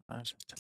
Færist.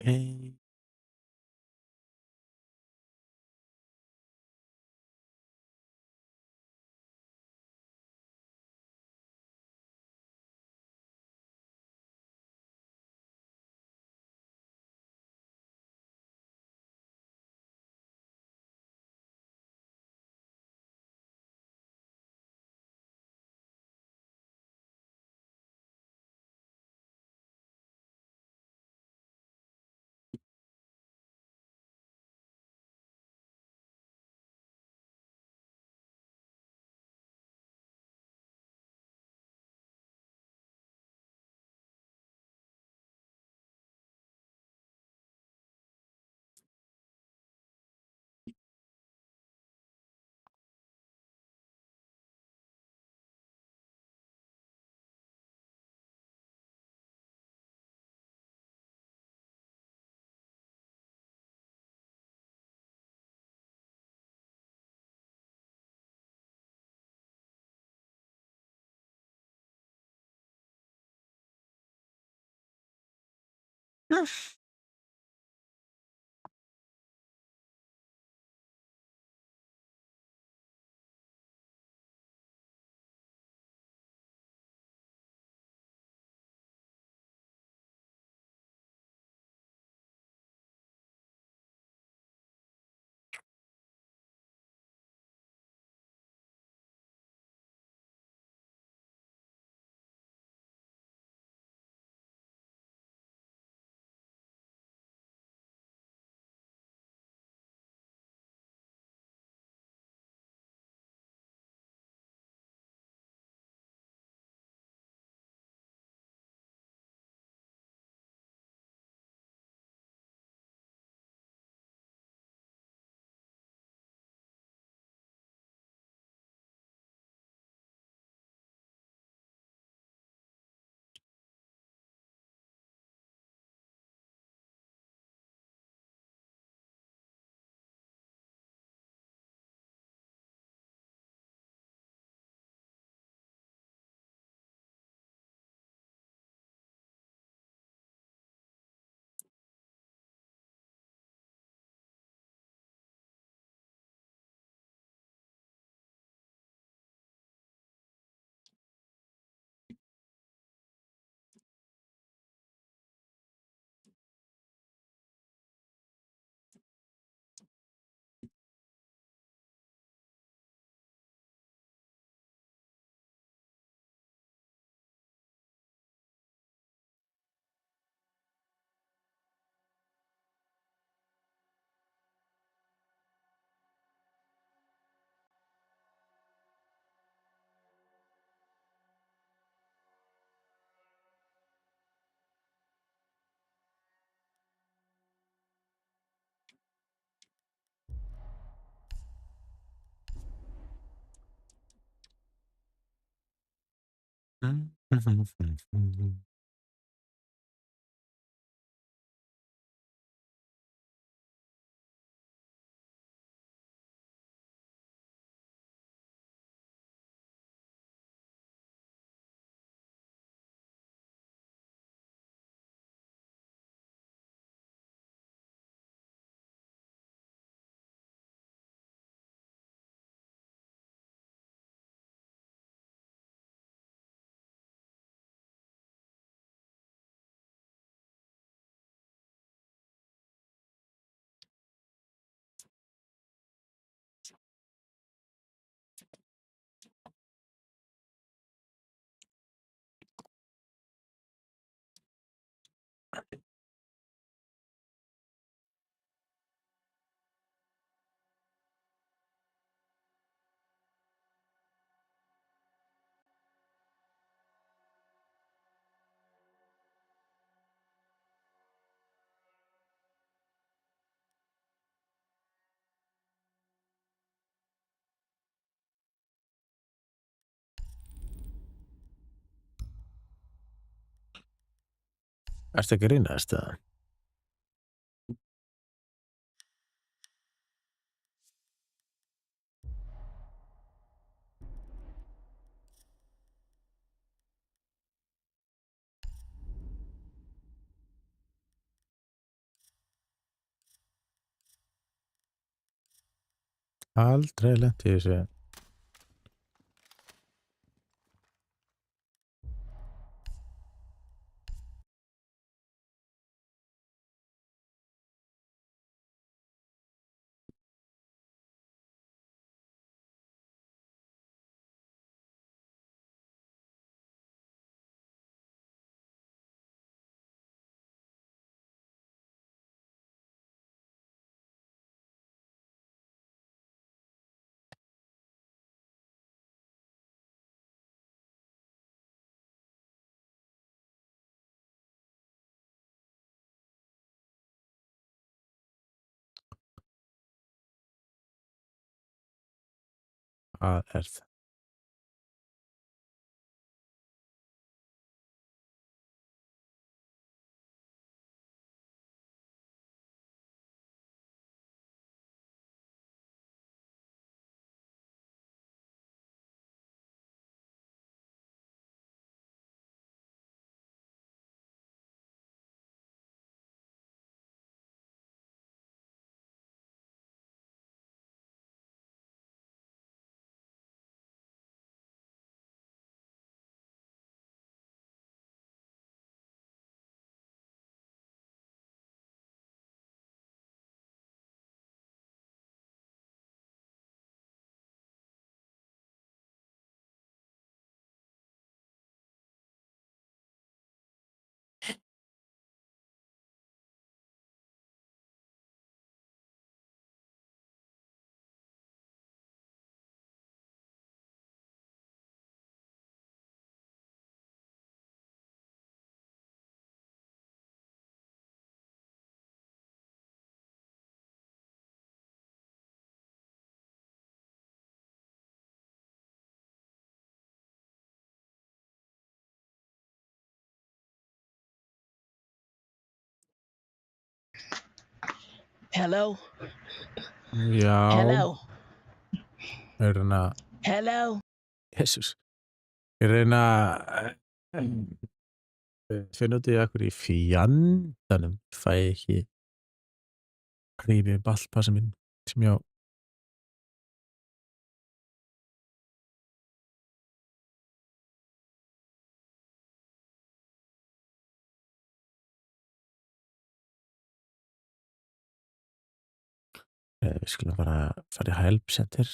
Ehm, Ertu að grínast eða? Aldrei lent í þessu. Hvað er það? Hello? Já, Hello? ég reyna Hello? Jesús, ég reyna finna út í okkur í fjandanum fæ ekki hrífi ballpassa minn sem ég á. Við skulum bara fara í help center.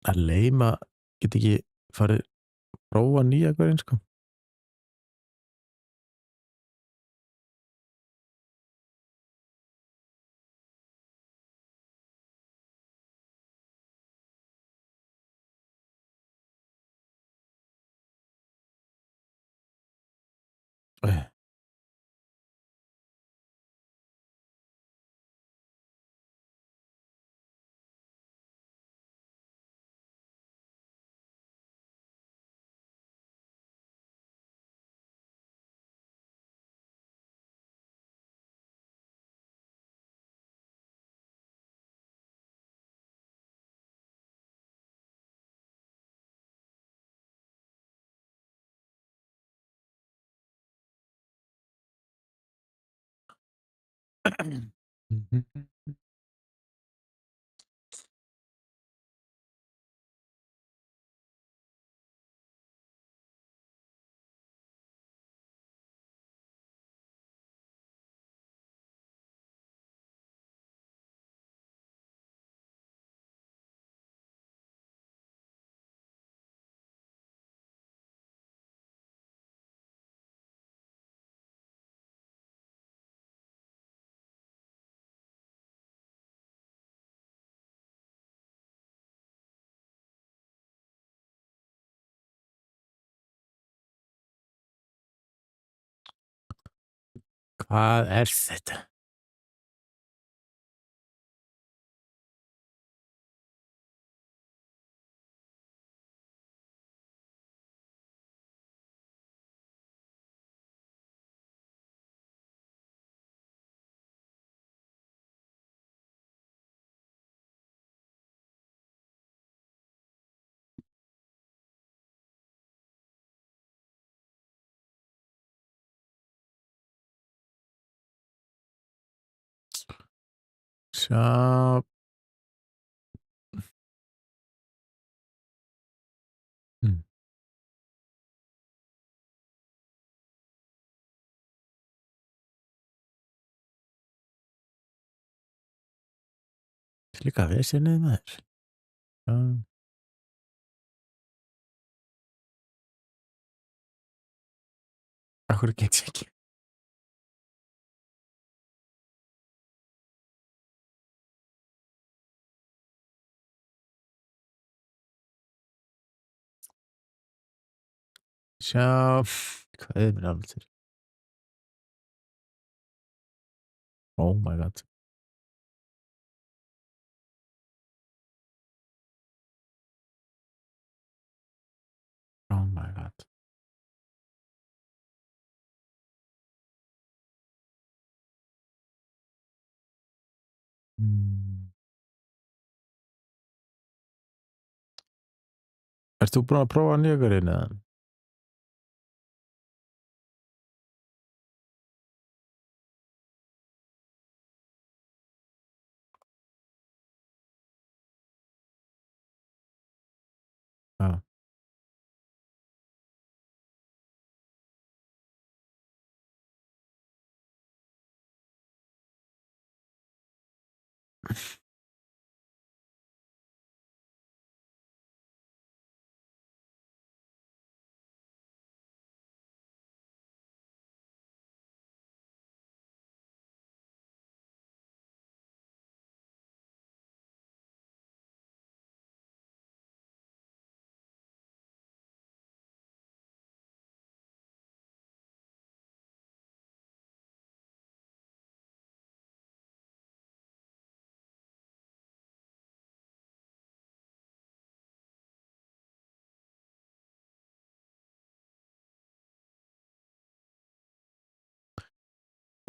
Að leyma, get ekki farið prófa nýja hverjum sko. Mhm. Hvað er þetta? Sjá. Mm. Líka vesenið maður. Já. Af hverju get ég ekki? Sjá. Hvað er mér alveg til? Oh my god. Oh my god. Mm. Ert þú búin að prófa nýjökurinn eða? Já.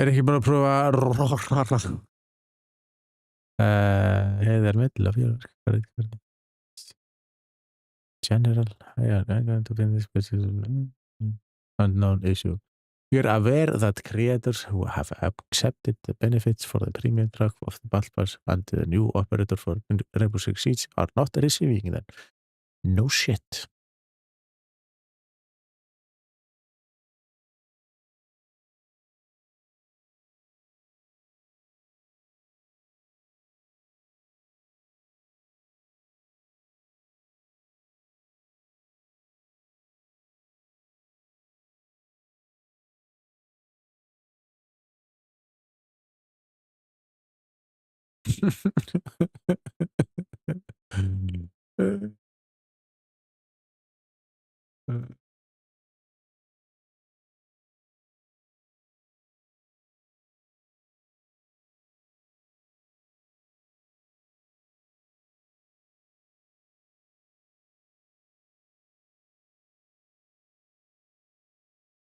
Er ekki búin að prófa heiðar middle of your credit card. General, yeah, I'm going to be this unknown issue. You're aware that creators who have accepted the benefits for the premium track of the Battle Pass and the new operator for Rainbow Six Siege are not receiving them. No shit.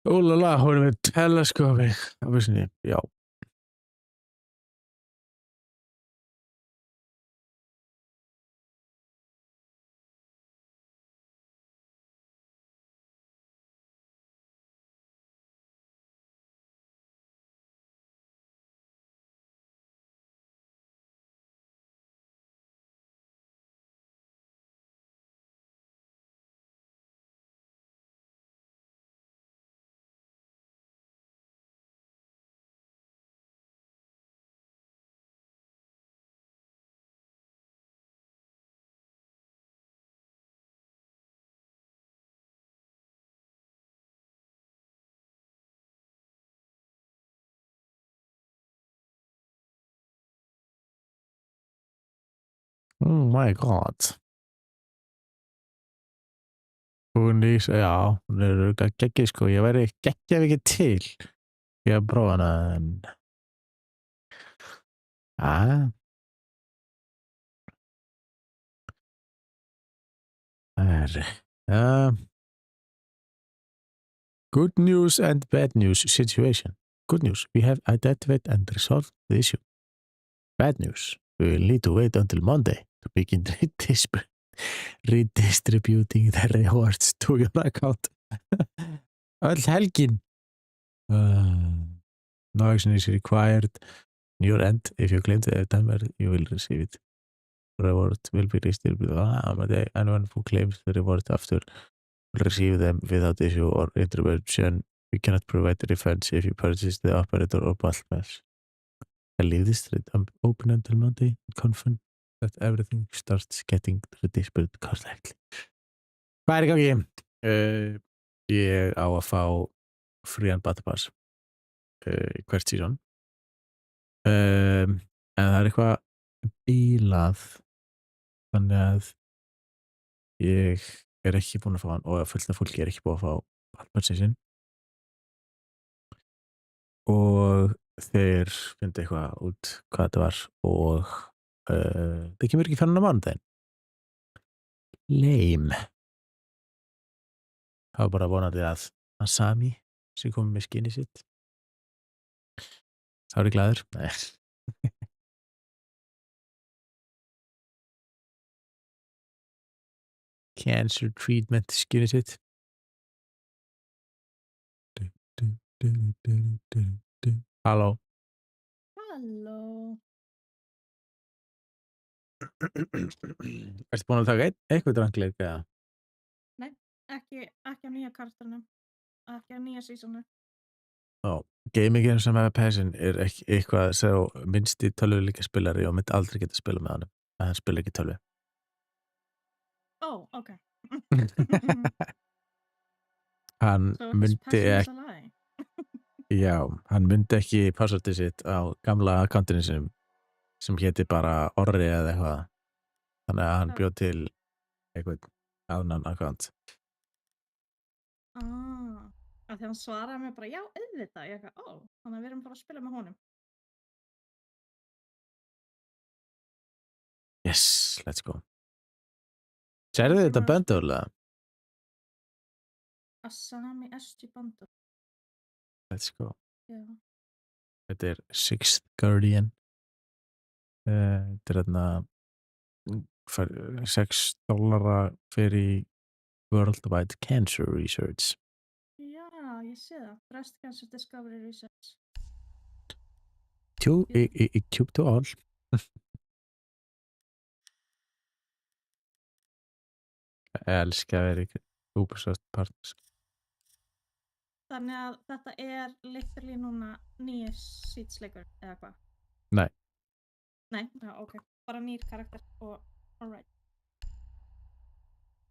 Oh la la, hún er með teleskopi á vissinni, já. Oh my god. Hún já, hún örugglega geggjuð sko, ég væri geggjað ekki til í að prófa hana en það er good news and bad news situation. Good news, we have identified and resolved the issue. Bad news, we will need to wait until Monday to begin redistributing the rewards to your account. Öll helgin. No action is required on your end. If you claim the timer, you will receive it. Reward will be distributed on Monday. Anyone who claims the reward after will receive them without issue or interruption. We cannot provide refunds if you purchase the operator or battle pass. I leave this thread open until Monday and confirm that everything starts getting redistributed correctly. Hvað er í gangi? Ég á að fá frían battle pass hvert síðan. En það er eitthvað bílað þannig að ég er ekki búinn að fá hann og fullt af fólki er ekki búið að fá battle sinn og þeir finna eitthvað út hvað þetta var og það kemur ekki fyrir á mánudaginn. Lame. Það var bara vonandi að Asami sem komið með skinni sitt. Það var ég glaður. Nei. Cancer treatment skinni sitt. Halló. Halló. Ertu búin að taka eitthvað drankleik eða? Nei, ekki á nýja karakterinu. Ekki á nýja sísonu. Gamingin sem hefur passion er ekki eitthvað sem minnsti tölvuleikja spilari og myndi aldrei geta að spila með hann. Hann spila ekki tölvu. Ok. Hann So his myndi passion is ekki, a lie. já, hann myndi ekki passwordið sitt á gamla akkantinu sinum sem héti bara Orri eða eitthvað. Þannig að hann bjóð til eitthvað annan akkant. Af því hann svaraði mér bara, já, auðvitað. Ég eitthvað, þannig að við erum bara að spila með honum. Yes, let's go. Sérðu þetta bundle? Asami SG bundle. Let's go. Já. Þetta er Sixth Guardian. Þetta er þarna $6 fyrir Worldwide Cancer Research. Já, ég sé það. Breast Cancer Discovery Research. Cube to all. Ég elska að vera í Ubisoft partners. Þannig að þetta er literally núna nýjir Seeds-leikur, eða hvað? Nei. Nei, já, ok. Bara nýr karakter og alright.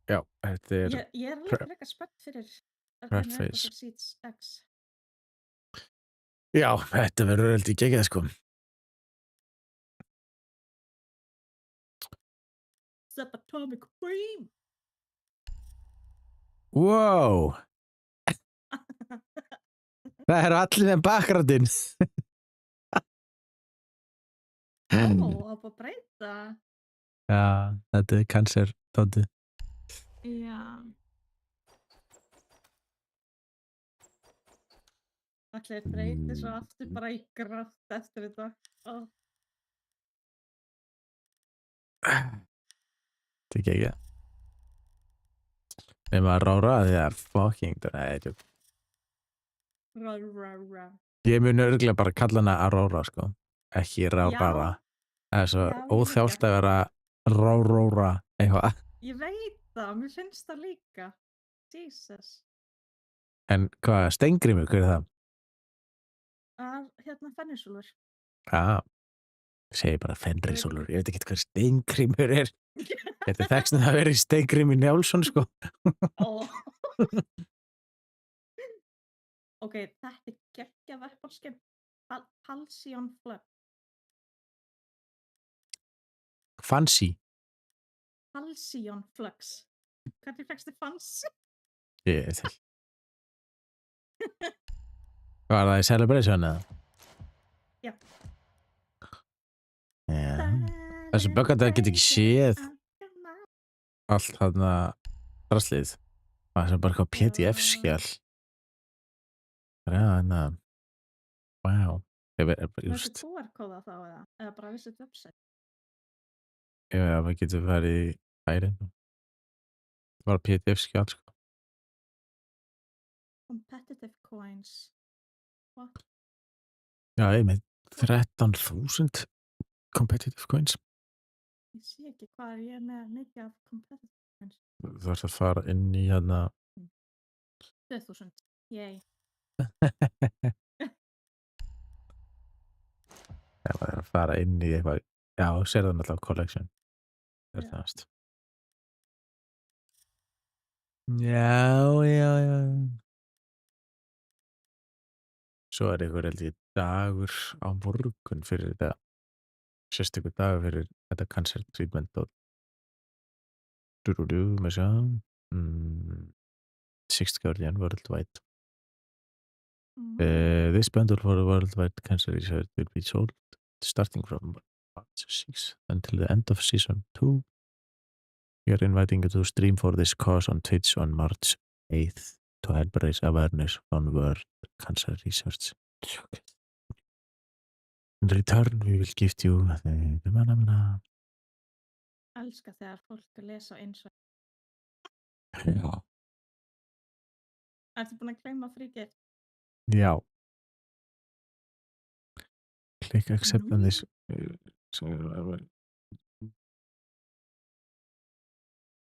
Já, þetta er Ég er alveg frekar spennt fyrir hvernig þetta fyrir Seeds X. Já, þetta verður veldig geggjað sko. Subatomic Cream! Wow! Það eru allir með bakgráttinn. Það er bara breyta. Já, þetta er cancer tóti. Já. Allir breyti svo aftur bara í grátt eftir þetta. Þetta er geggjað. Nefnum að rára því það er fucking það. Rá. Ég mun örugglega bara kalla hana Aurora sko. Ekki Rára. Það er svo óþjált að vera Ráróra eitthvað. Ég veit það, mér finnst það líka. Jesus. En hvað, Steingrímur, hver er það? Hérna Fenrisúlfur. Segi bara Fenrisúlfur, ég veit ekki hvað Steingrímur er. Þetta þekkst að vera í Steingrími Njálsson sko. Ok, þetta er geggjað weaponskeið. Halcyon Flood. Fancy. Halcyon Flux. Hvernig fækstu fancy? Ég til. Var það í Celebration eða? Já. Já. Þessu böggandi get ekki séð allt þarna draslið. Það er bara eitthvað PDF-skjál. Þannig að, wow. Þessi QR-kóða þá eða bara visit website? Já, það getur verið í færin. Það var PDF-skjál, sko. Competitive coins. What? Já, ég með 13.000 competitive coins. Ég sé ekki hvað ég með mikið af competitive coins. Þú ert að fara inn í hérna 2000. Yay. Það var að fara inn í eitthvað. Já, sér það náttúrulega collection. Það er það. Já. Svo er einhver held ég dagur á morgun fyrir þetta. Sérstakur dagur fyrir þetta cancer treatment og með sjá. 6th Guardian worldwide. This bundle for worldwide cancer research will be sold starting from March 6th until the end of season 2. We are inviting you to stream for this cause on Twitch on March 8th to help raise awareness on world cancer research. In return, we will gift you Elska þegar fólk lesa eins og. Já. Ertu búin að claima free gift? Já. Click accept on this.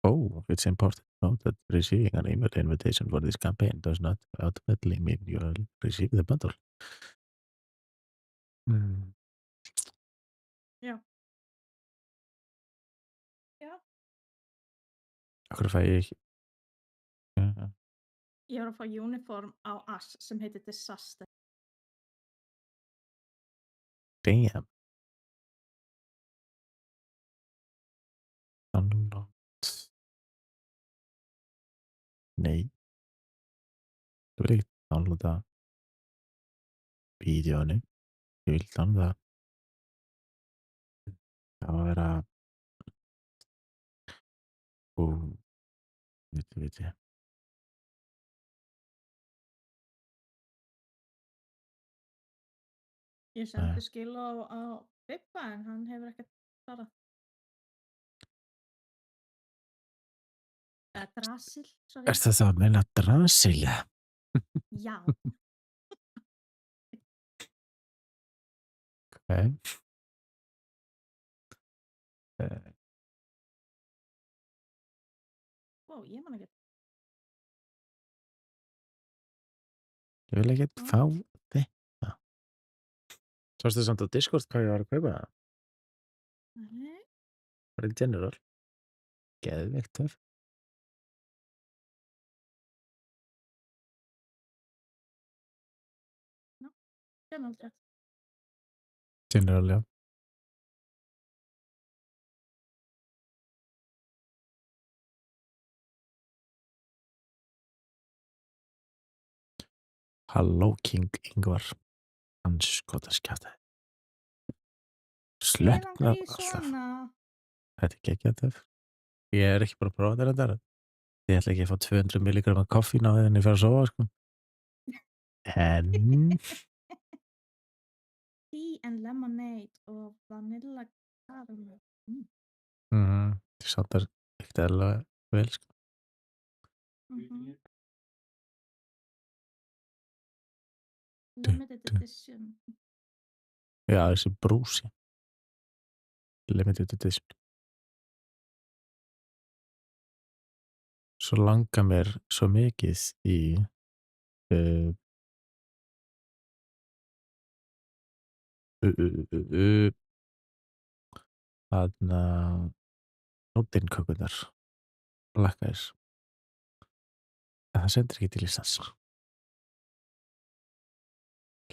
Oh, it's important to note that receiving an email invitation for this campaign does not automatically mean you will receive the bundle. Já. Já. Akkur fæ ég ekki. Ég var að fá uniform á Ash sem heitir Disaster. Damn. Download. Nei. Þú vil ekki downloada vídeónu. Ég vil downloada. Það var að vera veit ég. Ég sendi skil á Bibba en hann hefur ekkert svarað. Drasil, sorry. Er það að meina Drasilja? Já. Okay. Ég man ekki. Ég vil ekkert fá þetta. Sástu samt á Discord hvað ég var að kaupa það? Nei. Var í General. Geðveikt töff. General, já. Halló King Ingvar. Hans skotaskjátaði. Sleppnar alltaf. Þetta er geggjað töff. Ég er ekki bara að prófa þetta. Ég ætla ekki að fá 200 milligram af koffín á þegar ég fer að sofa, sko. En Tea and lemonade og vanilla caramel. Það sátar ekkert eðlilega vel, sko. Limited edition. Já, þessi brúsi. Limited edition. Svo langar mér svo mikið í þarna nótinkökurnar lakkaðis. En það sendir ekki til Íslands.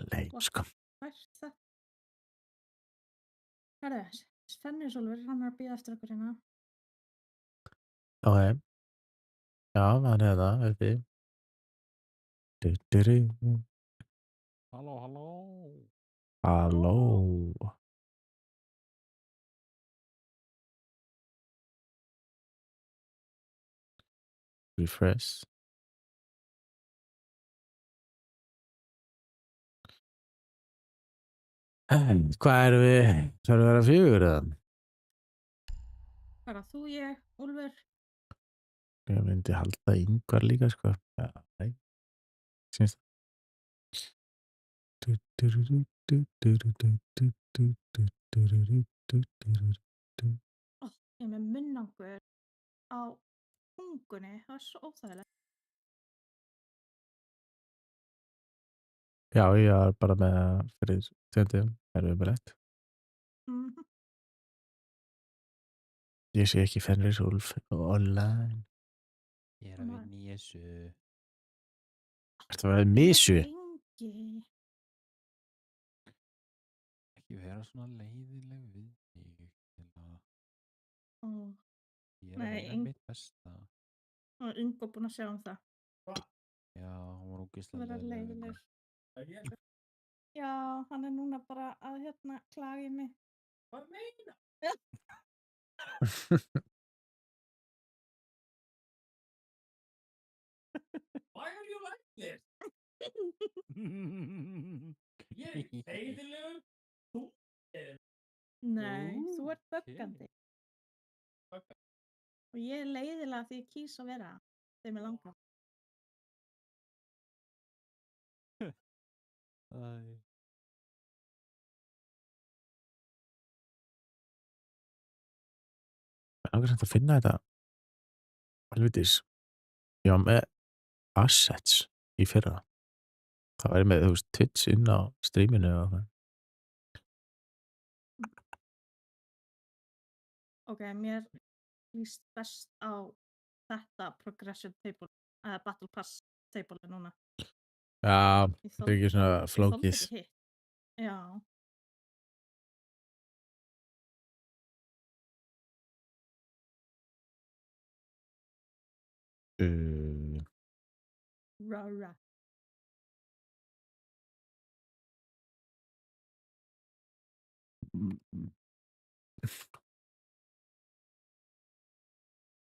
Leim, sko. Herðu, Svennisólfur, hann er að bíða eftir okkur hérna. Ok. Já, hann er það uppi. Du. Halló, halló. Halló. Refresh. Hvað erum við? Það er að vera 4 eða? Bara þú, ég, Úlfur. Ég myndi halda Ingvar líka, sko. Já, nei. Sýnst það. Ó, ég er með munnangur á tungunni. Það er svo óþægilegt. Já, ég var bara með fyrir stundum. Það er umrætt. Mhm. Ég sé ekki Fenrisúlf online. Ég er að vinna í þessu. Ertu að vera misu? Lengi. Ekki vera svona leiðileg við mig. Ó, Ég er að Nei, reyna mitt besta. og Ingo búin að sjá um það. Já, hún var ógeðslega Vera leiðileg. leiðileg. Já, hann er núna bara að klaga í mig. Hvað meina? Why are you like this? Ég er ekki leiðilegur. Þú er. Nei, þú ert böggandi. Og ég er leiðilega því ég kýs að vera þegar mér langar. Æ. Það er okkur sem að finna þetta. Helvitis. Ég var með assets í fyrra. Það var með, þú veist, Twitch inn á streaminu og það. Ok, mér líst best á þetta progression table, eða battle pass table núna. Já, Ég þetta er ekki svona Ég þoldi flókið. ekki hitt. Já. Rara.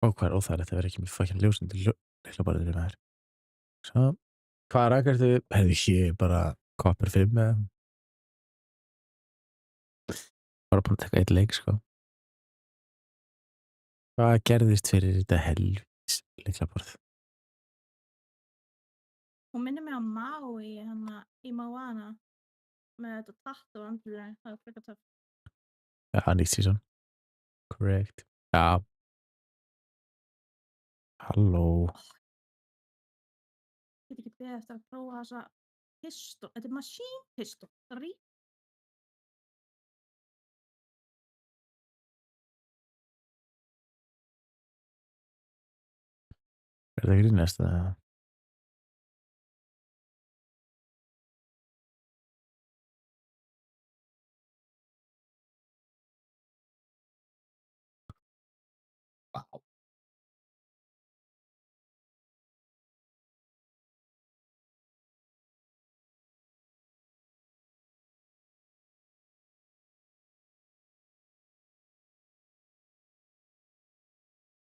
Ó, hvað er óþægilegt að vera ekki með fucking ljósindi ljóslabarðinu með þér. Svo, hvað rækast þið? Hefði ég bara Copper 5 eða? Bara búin að taka eitt leik, sko. Hvað gerðist fyrir þetta helvís ljóslabarð? Hún minnir mig á Maui, í Moana, með þetta tattu á andlitinu. Það er frekar töff. Já, nýtt season. Correct. Já. Halló. Ég get ekki beðið eftir að prófa þessa pistol. Þetta er machine pistol. Er það grínast eða?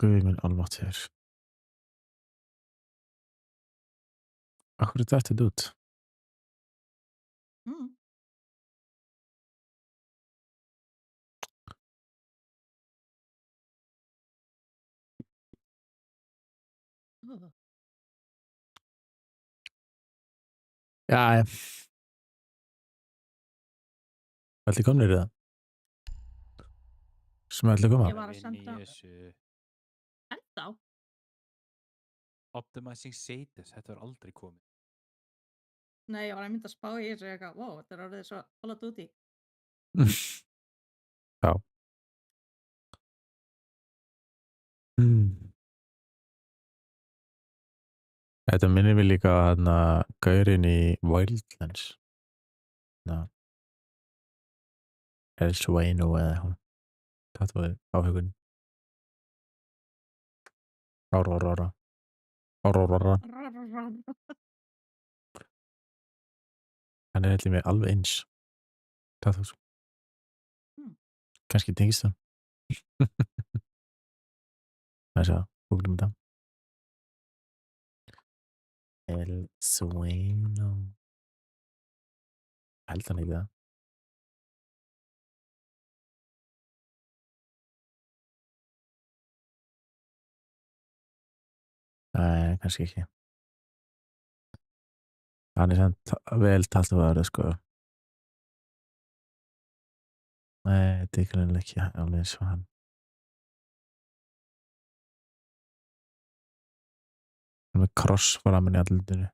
Guð minn almáttugur. Akkur er þetta út? Mm. Oh. Já. Allir komnir í það? Sem allir koma? Ég var að vinna í senda- þessu. Enda á. Optimizing status, þetta var aldrei komið. Nei, ég var að mynda að spá í þessu eitthvað. Wow, þetta er orðið svo Call of Duty. Já. Þetta minnir mig líka á hann að gaurinn í Wildlands. Ná. Elsewayno eða eitthvað. Þetta var áhugun. Aurora. Aurora. Hann allir með alveg eins. Tattoo. Kannski tengist það. Það er svo, googlum þetta. El Sueno. Held hann ekki það. Nei, kannski ekki. Hann er samt vel tatuaður, sko. Nei, þetta er greinilega ekki alveg eins og hann. Hann er með kross framan í andlitinu.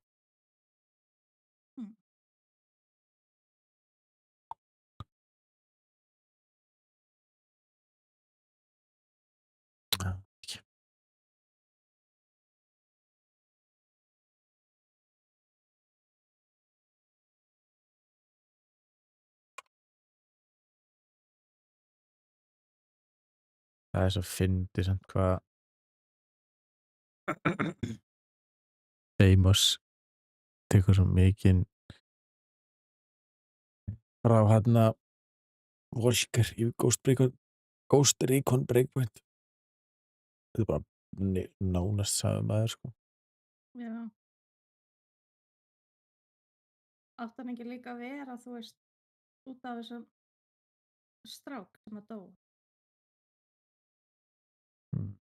Já, ekki. Það er svo fyndið samt hvað Deimos tekur svo mikinn frá hann að Volker í Ghost Recon Breakpoint. Þetta er bara nánast sagði maður, sko. Já. Átti hann ekki líka að vera, þú veist, út af þessum strák sem að dó?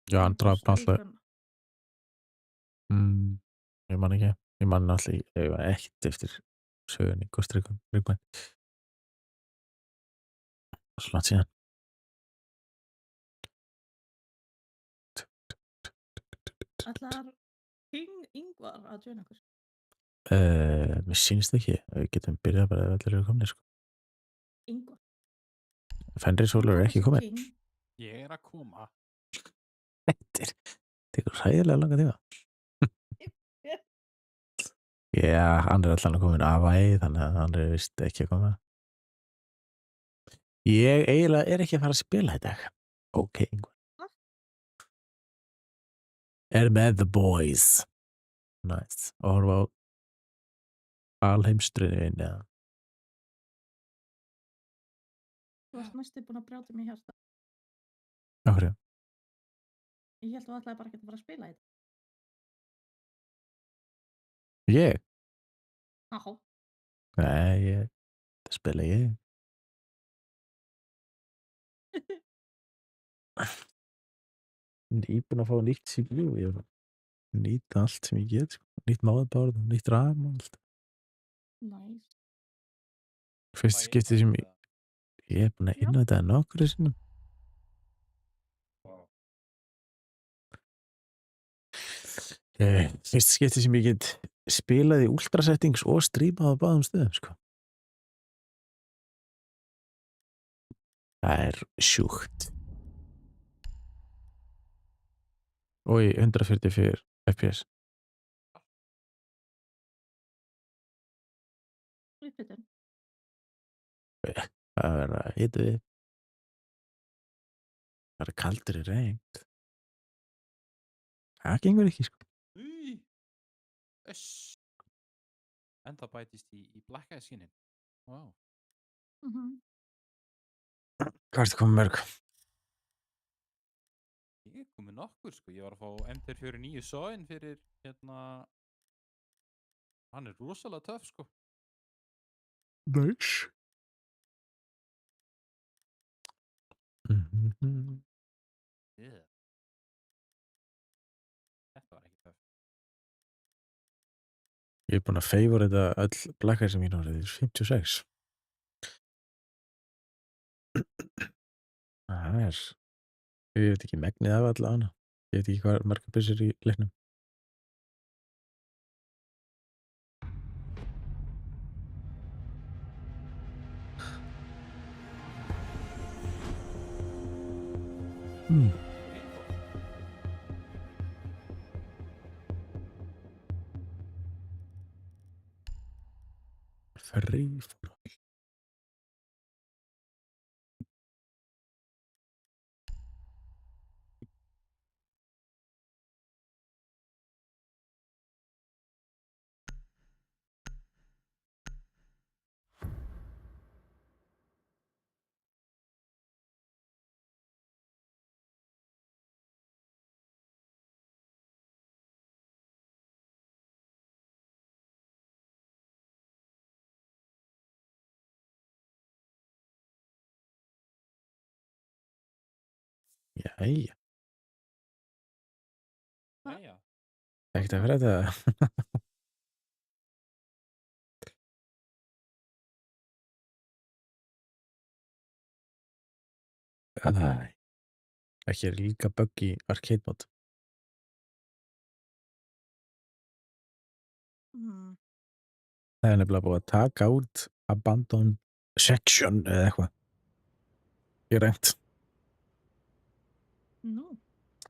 Já, hann draf Ghost alltaf. Recon. Ég man ekki. Ég man alltaf ekkert eftir sögunni Ghost Recon Breakpoint. Svo langt síðan. Ætlar King Ingvar að joina okkur? Mér sýnist ekki. Við getum byrjað bara ef allir eru komnir, sko. Ingvar. Fenrisólfur er ekki komin. King. Ég er að koma. Þetta tekur hræðilega langa tíma. Já, hann er allan að komin af æði, þannig að hann er vist ekki að koma. Ég eiginlega er ekki að fara að spila í dag. Ok, Ingvar. Er með The Boys. Nice. Og horfa á alheimsstyrjöldin, eða? Þú varst næstu búin að brjóta mig í hjarta. Af hverju? Ég held þú ætlaði bara ekki að fara að spila í þetta. Ég? Áhá. Nei, það spila ég. Ég er íbúin að fá nýtt CPU. Ég nýtt allt sem ég get, sko. Nýtt motherboard, nýtt RAM og allt. Nice. Fyrst skiptið sem ég er búin að Já. innvæta það nokkru sinnum. Fyrst skiptið sem ég get spilað í ultra settings og streamað á báðum stöðum, sko. Það er sjúkt. Og í 144 FPS. Uppbytun. Það er að hita við. Það er kaldur í regn. Það gengur ekki, sko. Új. Öss. En það bætist í Black Eyed skinin. Wow. Hvað ertu komið mörg? Ég er komið nokkur, sko. Ég var að fá MT49 Sóin fyrir, hann er rosalega töff, sko. Nice. Yeah. Þetta var ekki töff. Ég er búin að favorita öll Black Eyed sem mín árið. Þetta er 56. Það er... Ég veit ekki megnið af alla hana. Ég veit ekki hvað er margar byssur í leiknum. Free for all. Jæja, Jæja. ekkert að fyrir þetta. Æ, ekki er líka bugg í arcade mode. Mm. Það er nefnilega búið að taka út abandon section eða eitthvað. Ég reynt. Nú.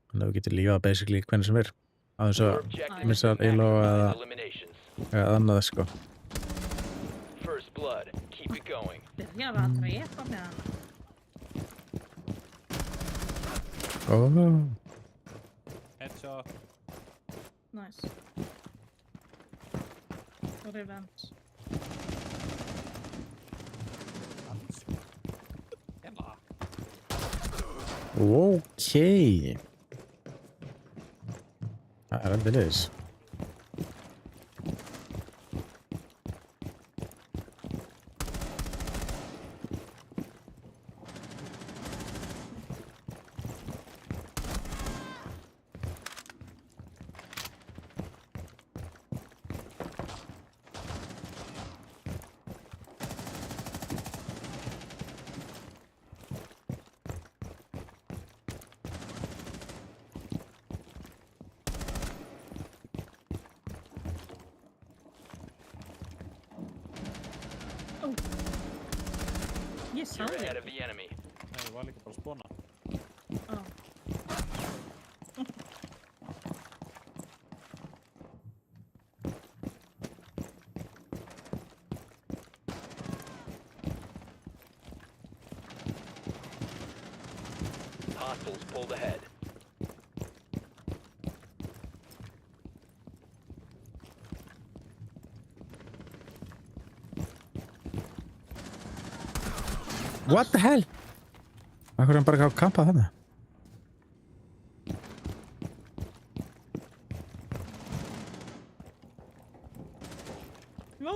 Þannig að við getum lífað basically hvernig sem er. Á þess Your að objective missa is to Elo maximize eða eliminations. annað sko. First blood. Keep it going. Byrjar að drepa með hann. Headshot. Nice. Og revenge. Jævla. Ok. Það er aldrei liðis. Ég sá You're ahead þig. of the enemy. Nei, ég var líka bara að spóna. Ó. Hostiles pulled ahead. What the hell? Akkur er hann bara að kampa þarna? Jú.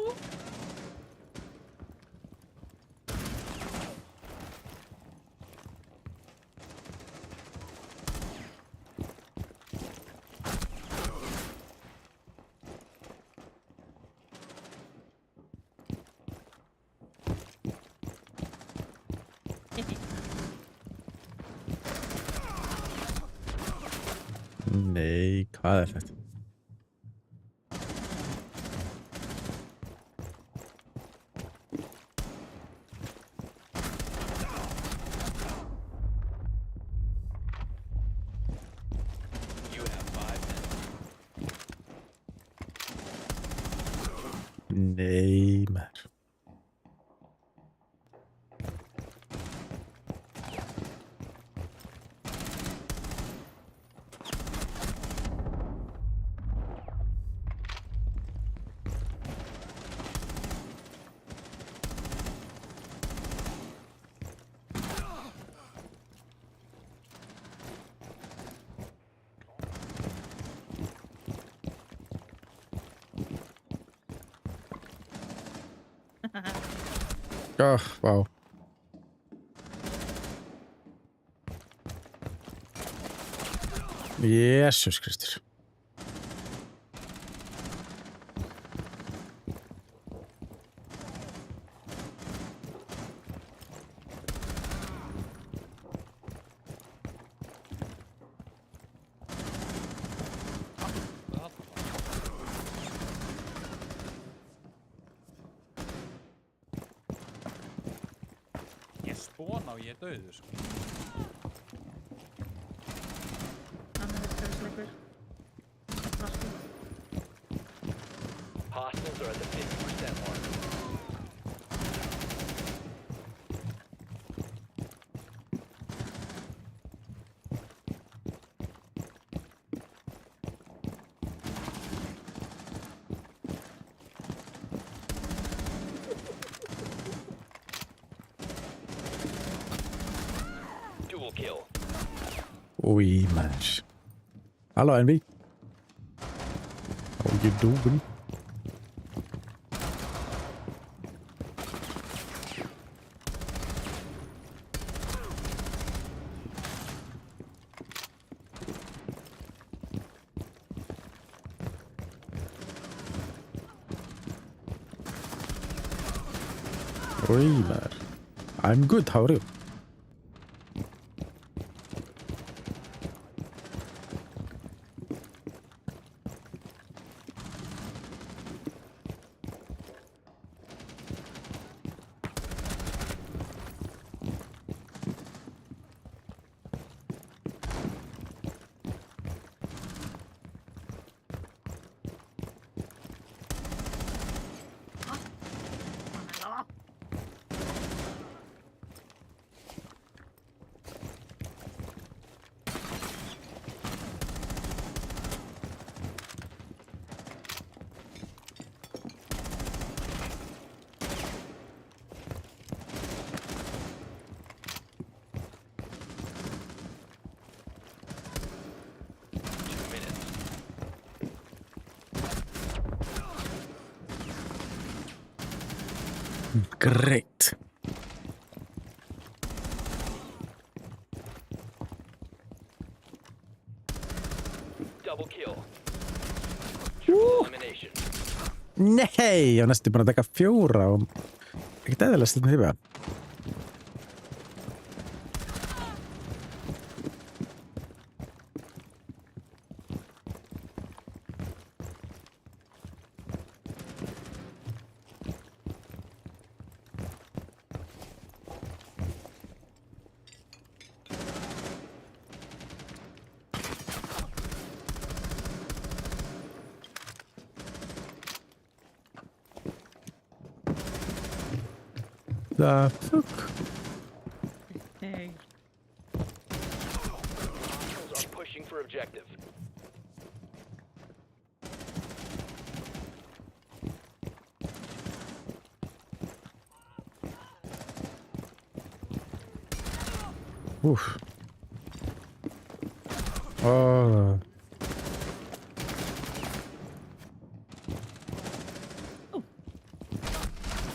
Nei, hvað er þetta? You have 5 minutes. Nei, maður. Vá. Jesús Kristur. Ég spóna og ég er dauður, sko. Hann er stöðsleikur. Hostiles are at the 50% mark. Dual kill. Új, maður. Halló, Envy. How you doing? Oi, maður. I'm good, how are you? Manella. Great. Double kill. Triple elimination. Nei, ég var næstu búin að taka 4 og ekkert eðalega stundum hefur. The fuck? Hey. Hostiles are pushing for objective. Úf. Oh.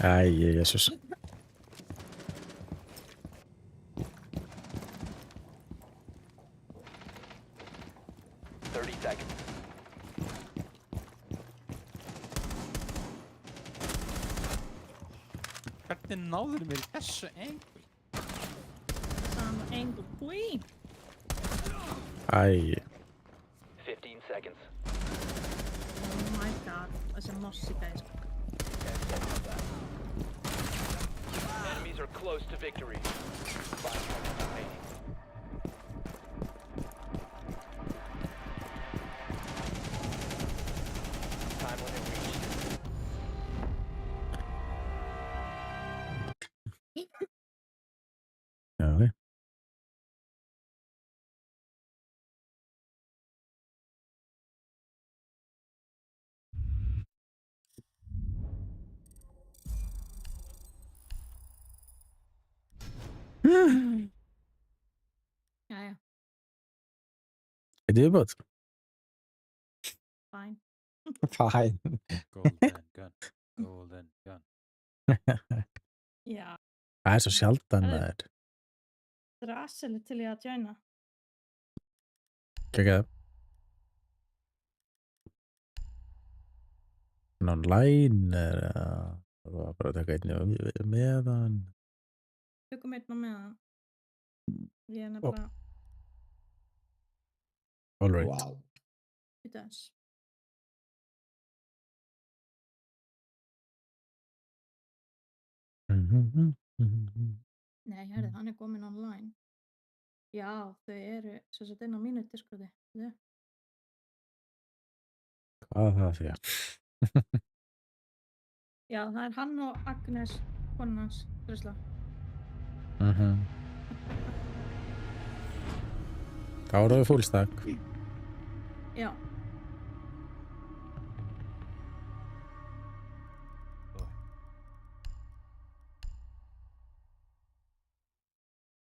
Æ, Jesus. 30 seconds. Hvernig náður mér í þessu engul? Sama angle. Úi. Æ. 15 seconds. Oh my god. Þessi mossi gæs. 10 seconds left. Enemies are close to victory. 5 seconds remaining. Time limit reached. Já, ok. Jæja, Þetta er viðbót. fine. Fæn. Golden gun. Golden gun. Já, Það er svo sjaldan Herðu. maður. draseli til ég að joina. Kekja það. En online það var bara að taka einnig meðan. Tökum einn á meðan. Ég er Ó. nefnilega All right. Wow. í dans. Nei, herri, hann er komin online. Já, þau eru sem sagt inn á mínu Discordi. Bíddu. Hvað það því að? Já, það er hann og Agnes, konan hans, Drusla. Þá eru við fullstak. Já,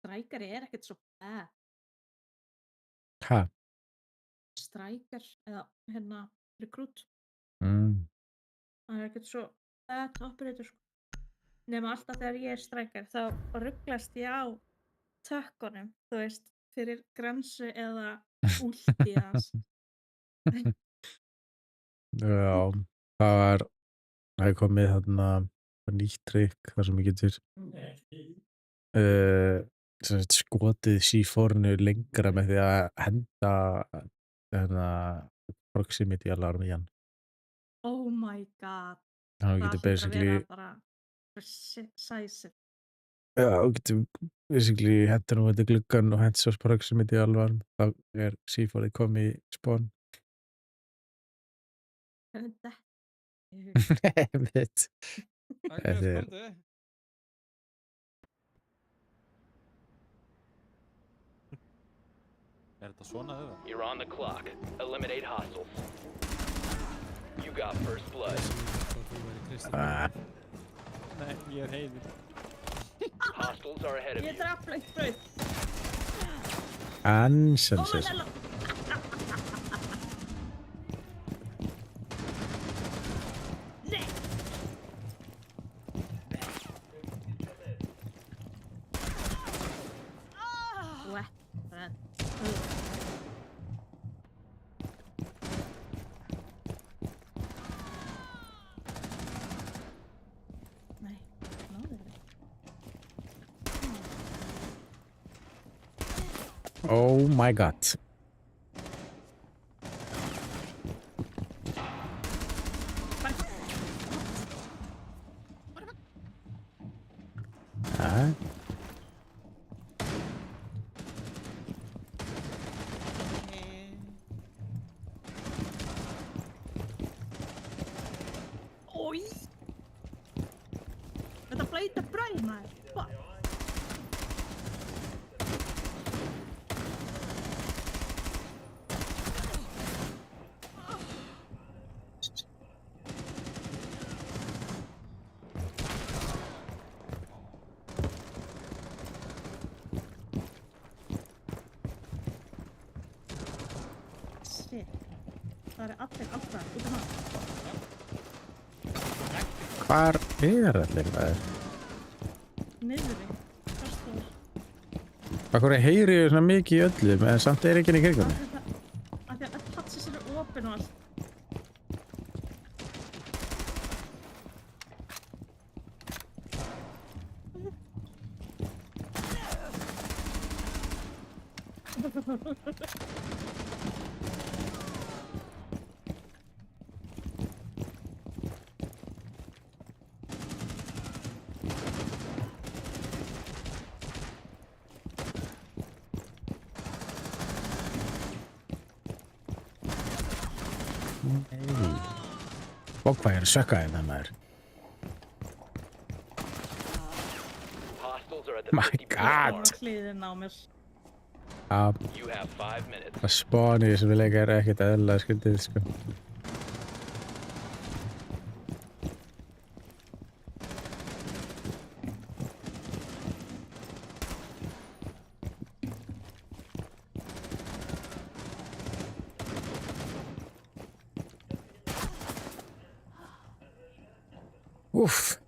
Strækari er ekkert svo bad. Hæ? Strækar, eða hérna, rekrút. Það er ekkert svo bad operator, sko. Nema alltaf þegar ég er strækar, þá rugglast ég á tökkunum, þú veist, fyrir gransu eða últi hans. Já, það er komið þarna nýtt trikk þar sem ég getur skotið C4-inu lengra með því að henda proximity alarm í hann. Oh my god. Þannig að Það þú getur hlýtur að basically vera bara precise. þú getur basically hendur nú þetta gluggan og hendur svo proximity alarm, þá C4-ið komið í spawn. Hvernig þetta? Einmitt. Agnes, komdu. Þetta svona auðvitað? You're on the clock. Eliminate hostiles. You got first blood. Nei, ég heiður. Hostiles are ahead of Ég you. draf blöitt brauð. Ansensus. Manella. Nei. Wet bread. Nei, náður þig. Oh my god. Oj! Þetta blöyta brauð maður. Fuck. Shit. Það eru allir alltaf út af hann. Hvar allir maður? Niðri. Förstur. Hvað heyri ég svona mikið í öllum en samt ekki í kirkunni? Af því að öll hatsis eru opin og allt. Og hvað sökkaði það maður? Hostiles are at the My 50% God. mark. Hliðin á mér. You have 5 minutes. Það spawn í þessum leika ekkert eðlilega skyldið, sko. Úff.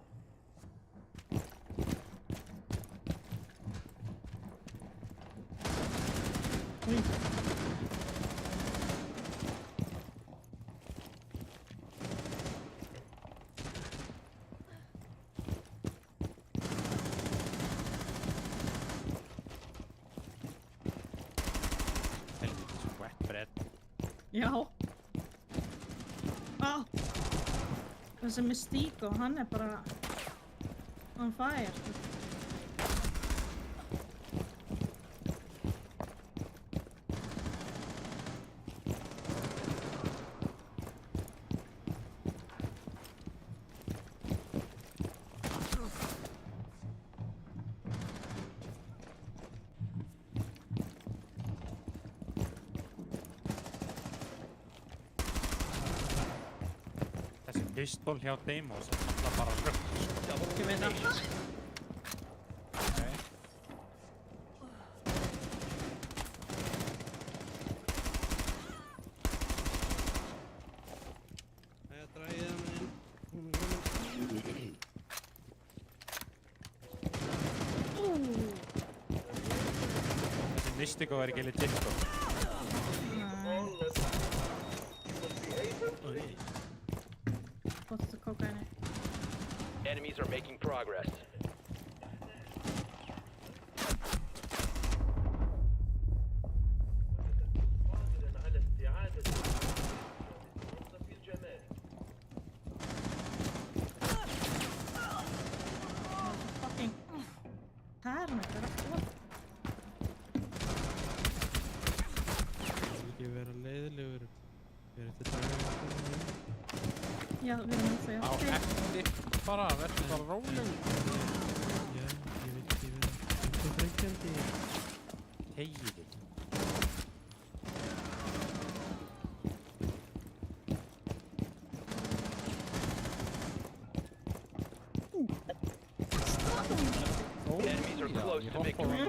Helvítis wet bread. Já. Á. Þessi Mystico, hann er bara on fire. Þessi pistol hjá Deimos er náttúrulega bara rögt. Ég veit það. Okay. Þessi Mystico er ekki legit sko. Fóttu kókaini. enemies are making progress. Fucking... Pærum þetta er alltaf. Ekki vera leiðilegur. Ég eftir draga. Já, við erum ennþá Á eftir bara, verður bara rólegur. Já, ég vil ekki vera eitthvað þrengjandi. Heiði. Enemies are close to victory.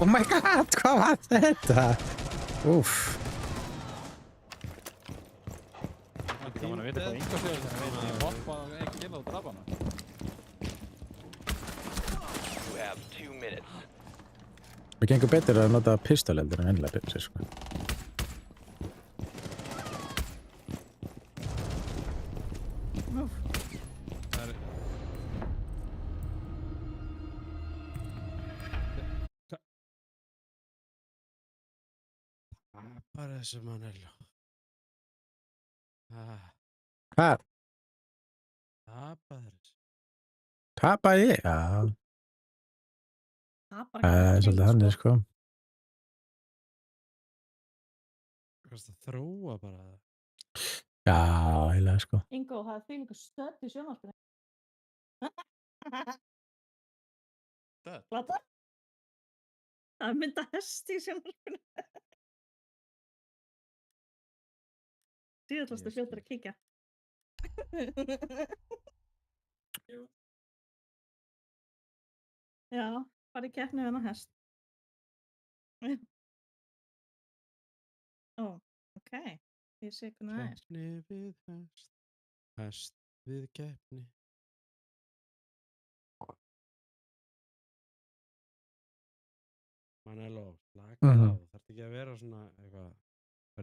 Oh my god, hvað var þetta? Úff. Það er gaman að vita hvað einhver fyrir sem veit ég hoppa ekki inn á drafana. You have 2 minutes. Það gengur betur að nota pistol heldur en venjulega pistol, sko. Úff, Það er... Bara þessu Manello. Hvað? Tapaði þessu. Tapaði ég? Já, það bara það er svolítið hannig, sko. Kannst að þróa bara það. Já, heilega, sko. Ingo, það er því líka stödd í sjónvarpinu. Stödd? Plata? Það er mynda hesti í sjónvarpinu. Síðallastu Ég fljótur skil. að kíkja. Já, bara í keppni við hennar hest. Ó, ok. Ég sé hvernig það er. Keppni við hest. Hest við keppni. Manello, slakaðu á. Þarf ekki að vera svona eitthvað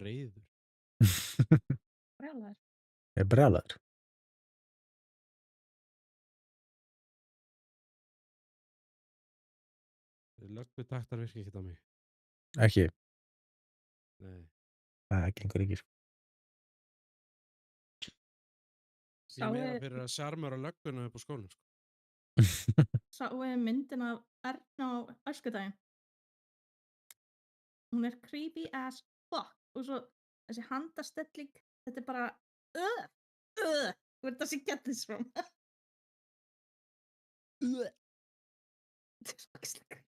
reiður. Brjálæður. Ég er brjálaður. Löggutaktar virka ekkert á mig. Ekki, Nei. það gengur ekki, sko. Ég er meira Sáuð- fyrir að sjarmura lögguna upp á skónum, sko. Sáuð myndin af Erna á öskudaginn. Hún er creepy as fuck og svo þessi handastelling, þetta er bara where does he get this from? Þetta er svo ógeðslega creepy.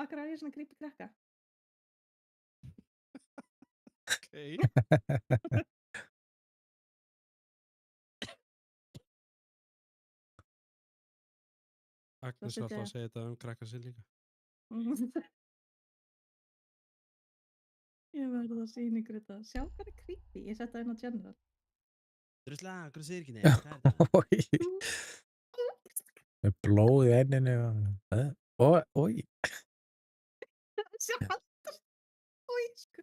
Akkur er ég svona creepy krakka? Ok. Agnes var alltaf að segja þetta krakka sér líka. Ég verði að sýna ykkur þetta. Sjá hvað er creepy. Ég setja inn á general. Drusla, hvað segir ekki neitt? Ói. Með blóð í enninu. Ói. Sjá alltaf. Ói, sko.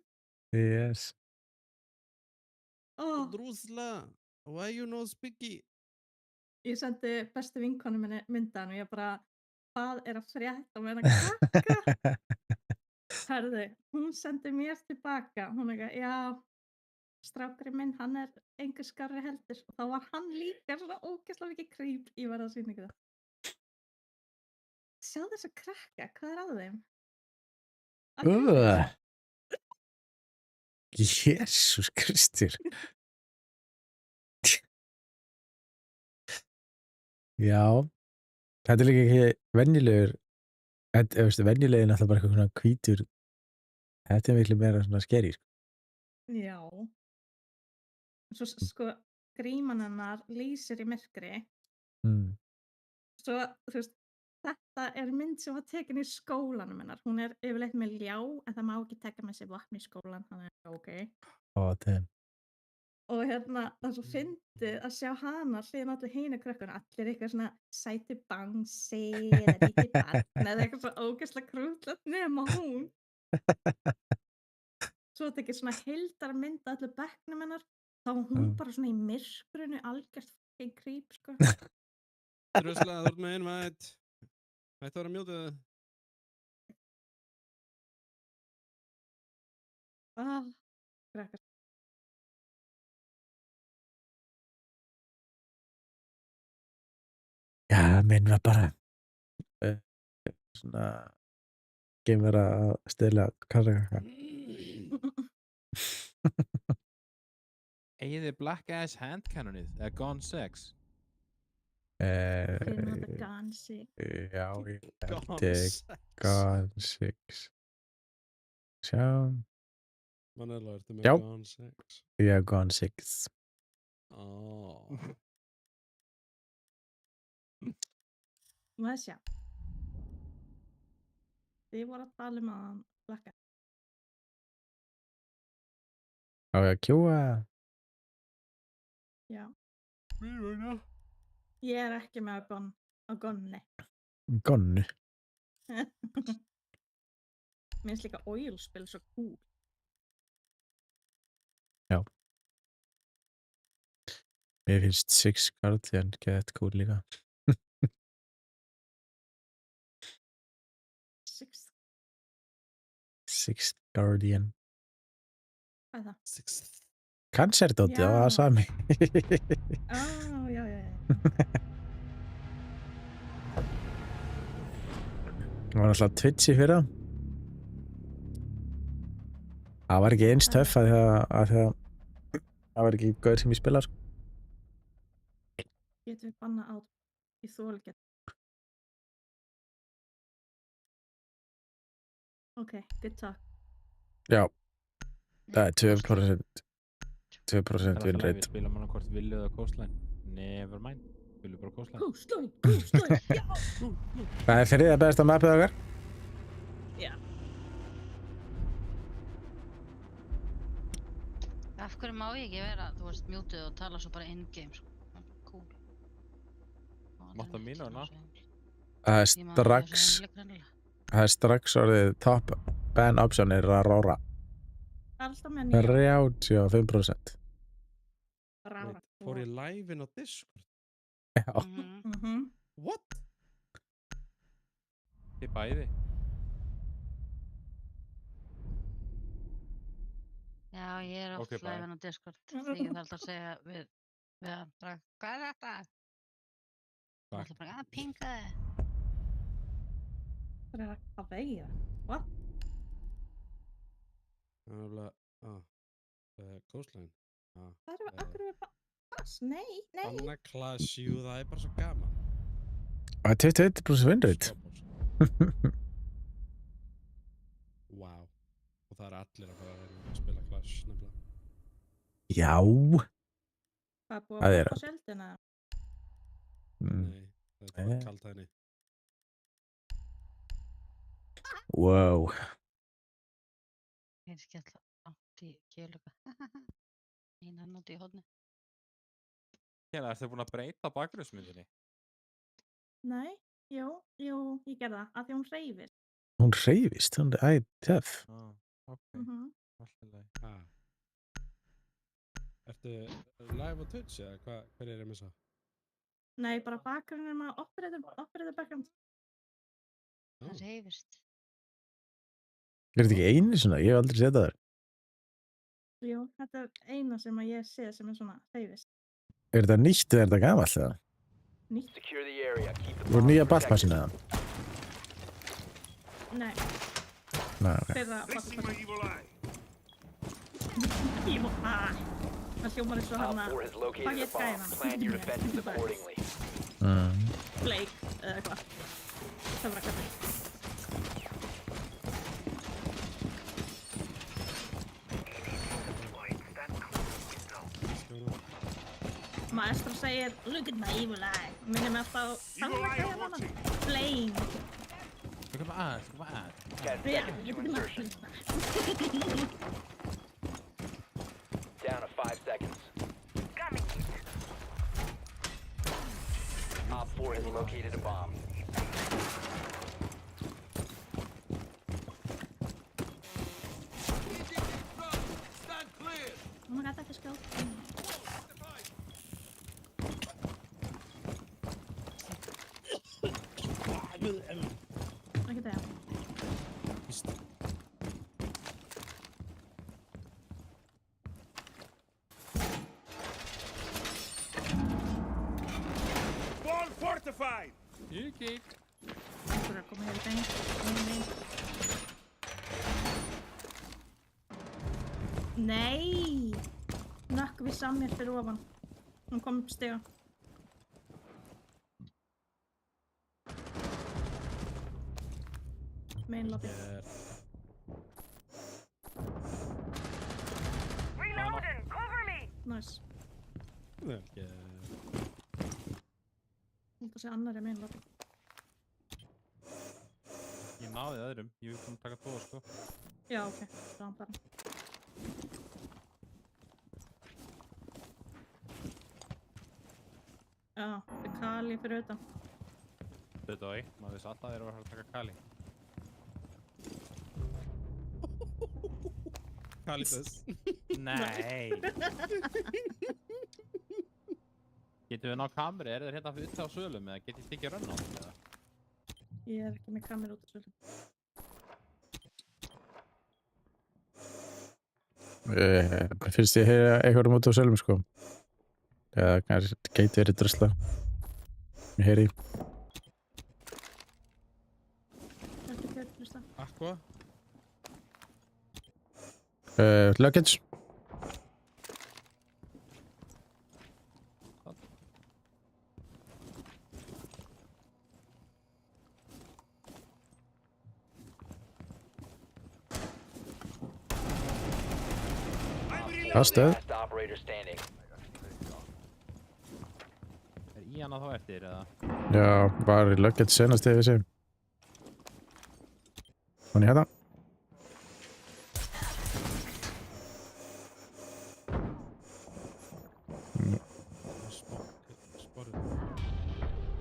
Yes. Drusla, why you no speaky? Ég sendi bestu vinkonu minni myndan og ég bara, hvað er að frétta með hennar krakka? Herðu, hún sendi mér tilbaka. Hún er ekki, já, strákurinn minn, hann er engu skarri heldur. Og þá var hann líka svona ógeðslega mikið creep. Ég verði að sýna ykkur það. Sjá þessa krakka, hvað er að þeim? Jésús Kristur. Já, þetta er líka ekki venjulegur, venjulegin er alltaf bara eitthvað svona hvítur, þetta er miklu meira svona skeri, sko. Já. Svo sko, gríman hennar lýsir í myrkri. Svo, þú veist, þetta er mynd sem var tekin í skólanum hennar. Hún er yfirleitt með ljá, en það má ekki taka með sér vopn í skólan, þannig að ok. Og hérna, það er svo fyndið að sjá hana hliðin allir hina krökkuna, allir eitthvað svona sæti bangsi eða lítið barn eða eitthvað svo ógeðslega krútlegt nema hún. svo þetta ekki svona heildarmynd af öllu bekknum hennar, þá var hún bara svona í myrkrunu algjört fucking creep, sko. Drusla, þú ert með invite. Ætti að vera mjótið. Krakkar. Já, minn var bara svona geimur að stela kassakaka. Eigið þið Black Ass handcannonið eða Gone 6? Þeir nota gansi. Já, ég held Gone ég 6. Gone 6. Sjá, Manella, ertu Já. með Gone 6? ég hef Gone 6. Maður sjá. Þið voru að tala um að blakka. Á ég að kjúa? Já. Ég er ekki með á gonni. Gonnu. Mér finnst líka oil-spil svo cool. Mér finnst Six Guardian gett cool líka. Sixth Guardian. Hvað er það? 6th. Kanserdóti, það Já. var sami. Já. Það var alltaf Twitch í fyrra. Það var ekki eins töff að það var ekki gaur sem ég spila, sko. Getum við banna á í þólget. Ok, good talk. Já, það er 2% 2% win Við rate. spilum hann hvort villu eða coastline. Never mind. Villu bara coastline. Coastline, já! Það er þriðja besta mappið okkar. Já. Af hverju má ég ekki vera, þú veist, mjútið og tala svo bara in-game, sko. Cool. Mátt það mínu, ná? Það er strax orðið top ban option er að rára. Alltaf með nýja. 35%. Rára. Fór ég live inn á Discord? Já. What? Þið bæði. Já, ég er oft Ok, bye. live á Discord. Því ég þarf alltaf að segja við hann bara, hvað er þetta? Það er alltaf bara, að pinga þið. Það er að veiða. What? Það er alveg, Coastline. Það er akkur við pass. Nei. Anna Class, jú, það er bara svo gaman. Það er 20% win rate. Wow. Og það er allir að fara að reyna að spila Clash, nefnilega. Já. Það er búið Það að er- poppa seldina. Nei, það er bara kalt henni. Wow. Ég er skemmtilega átt í kjöluga. Einan út í hodni. Hérna, ertu búin að breyta bakgrunnsmyndinni? Nei, jú, ég gerði það. Af því hún hreyfir. Hún hreyfist, hún er töff. Ok, alltaf leið. Ertu live á Twitch eða hver er að missa? Nei, bara bakgrunnum að operator background. Það reyfist. Er þetta ekki einu svona? Ég hef aldrei séð það. Jú, þetta er eina sem að ég sé sem er svona hreyfist. Er þetta nýtt eða er þetta gamalt eða? Nýtt? Secure the area. Keep the Voru bombs nýja protected. ballpassin eða? Nei, Nei, ok. þeirra ballpassin. Evil eye. Það hljómar eins og Op hana 4 has located a Baguette bomb. gæna. Plan your defenses accordingly. Blake eða eitthvað. Það var eitthvað. Maestro segir, look at my evil eye. Minnum mig alltaf á hana. Flame. Look at my eyes. 10 Já, seconds ég to byrja insertion. Down to 5 seconds. Op 4 has located a bomb. Ekki það. Víst. Ég gikk. Einhver er að koma hér í bein. Nei! Nökk við mér fyrir ofan. Hún kom upp stiga. Main lobby. Nice. Vel gert. Ég held að sé annar í main lobby. Ég náði öðrum. Ég vil koma að taka tvo, sko. Já, ok. Það var bara. Já, það er Kali fyrir utan. Þetta og eitt. Maður vissi alltaf að þeir eru að fara að taka Kali. Kalitas. Nei. Getum við ná kameri? Er þeir hérna fyrir út á sölum eða getið þið ekki rönn á þeim eða? Ég er ekki með kameru út af svolítið. Mér finnst ég heyra eitthvað út á sölum, sko. Eða kannski gæti verið drusla. Ég heyri. Ekki fyrir hlusta. Aqua. Luggage. Það stöð. Last operator standing. Er í hana þá eftir eða? Já, var í luggage senast þegar við segjum. Hún er hérna.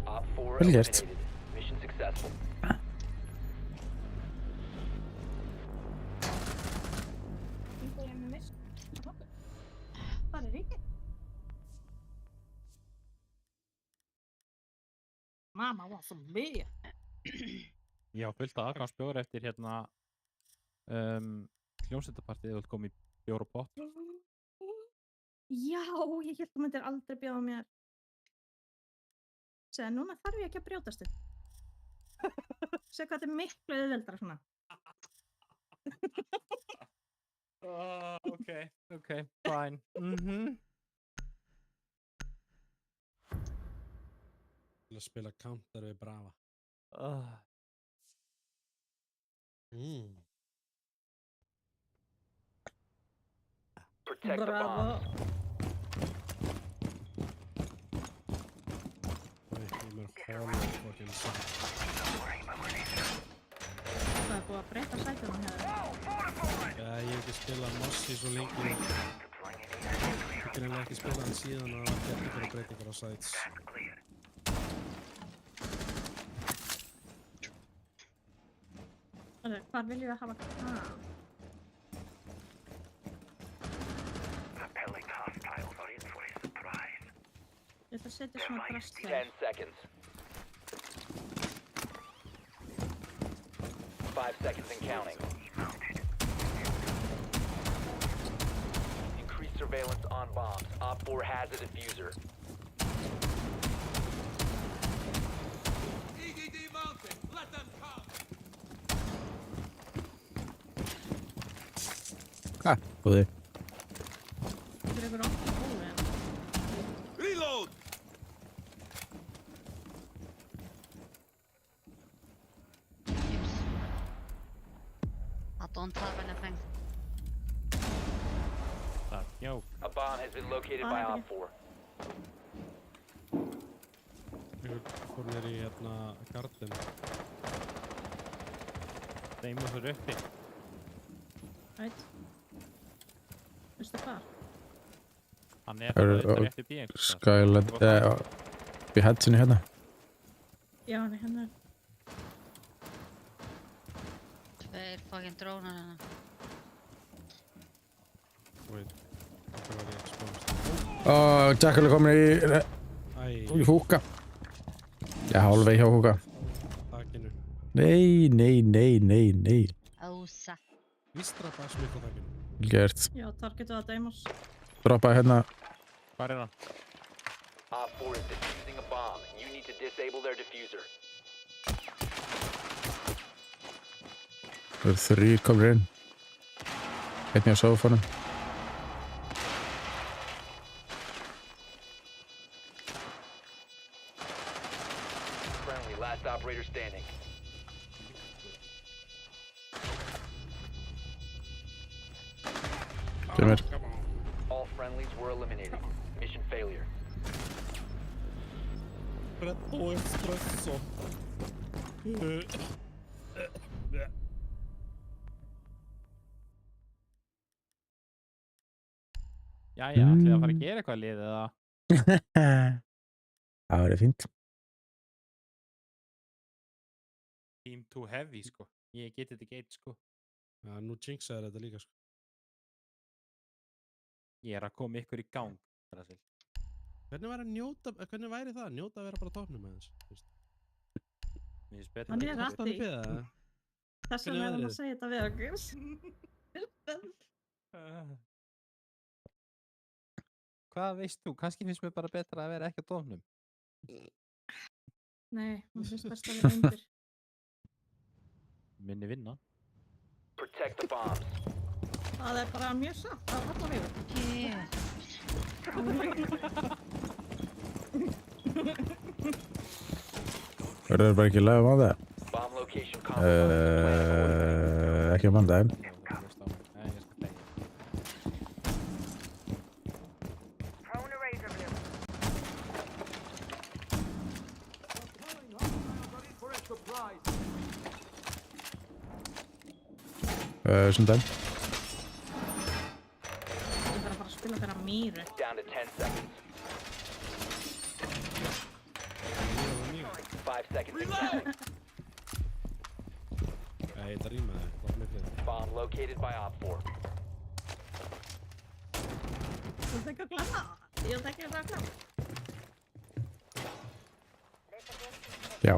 Op 4 Vel gert. eliminated. Mission successful. Það er ríkið. Mamma var svo við. Ég á fullt af aðgangsbjóður eftir hérna hljómsveitapartið þú vilt koma í bjór og pott. Já, ég held þú myndir aldrei bjóða mér. Segðu, núna þarf ég ekki að brjótast þig. Segðu hvað þetta er miklu auðveldara svona. Ok, fine. Til að spila counter við Brava. Protect the Bravo. bomb. Ég er með hóla fucking satt. Það er búið að breyta sætunum hérna. Já, ég hef ekki spilað Mossi svo lengi. Ég hef greinlega ekki spilað hann síðan og það gert ykkur breytingar á sites. Hvar viljum við hafa? Ég ætla að setja svona drast 10 seconds. 5 seconds and counting. Increase surveillance on bombs. Op 4 has a diffuser. EDD mounted. Let them come. Góði. Þetta er ykkur okkur búið. Reload. I don't have anything. That's joke. A bomb has been located by Op 4. Ég fór mér í hérna garden. Þeimur fyrir uppi. Right. Veistu hvað? Hann er Það það er rétt upp í einhvers staðar. Skyland, við headsinu hérna. Já, hann er hérna. Tveir fucking drónar hérna. Wait, það var ég exposed. Jackal er komin í Æ, húka. Já, hálfveg hjá húka. takinu Nei, nei, nei, nei, nei. Ása. Vístrapa smyrt á þakkinu. Vel gert. Já, targetu að Deimos. Droppa hérna. Hvar er hann? Op 4 is defusing a bomb. You need to disable their diffuser. Það eru 3 komur inn. Einnig á sófanum. Friendly, last operator standing. Kemur. All friendlies were eliminated. Mission failure. Freddo espresso. Jæja, ætlið að fara að gera eitthvað liðið eða? Það verður fínt. Team too heavy, sko. Ég geti þetta ekki eitt, sko. Já, nú jinxaði þetta líka, sko. Ég er að koma ykkur í gang, Brasil. Hvernig væri það? Njóta að vera bara á topnum aðeins, þú veist. Mér finnst betur Hann að er gera að þetta. því. Þannig beða. Þess Hvernig vegna er hann veðrið? að segja þetta við okkur. Hvað veist þú? Kannski finnst mér bara betra að vera ekki á dófnum. Nei, hún finnst best að vera undir. Minni vinna. Protect the bombs. Það er bara mjög satt að falla við. Verður bara ekki lag á það? Bomb location compromised. Ekki á mandaginn. Nei, ég skal þegja. Sundaginn. Ég þarf að fara að spila þeirra mýru. Down to 10 seconds. 5 seconds and counting. Nei, þetta rýmaði. Hvað með fyrir? Bomb located by Op 4. Þú ert ekki að glemma. Ég ert ekki að glemma. Já.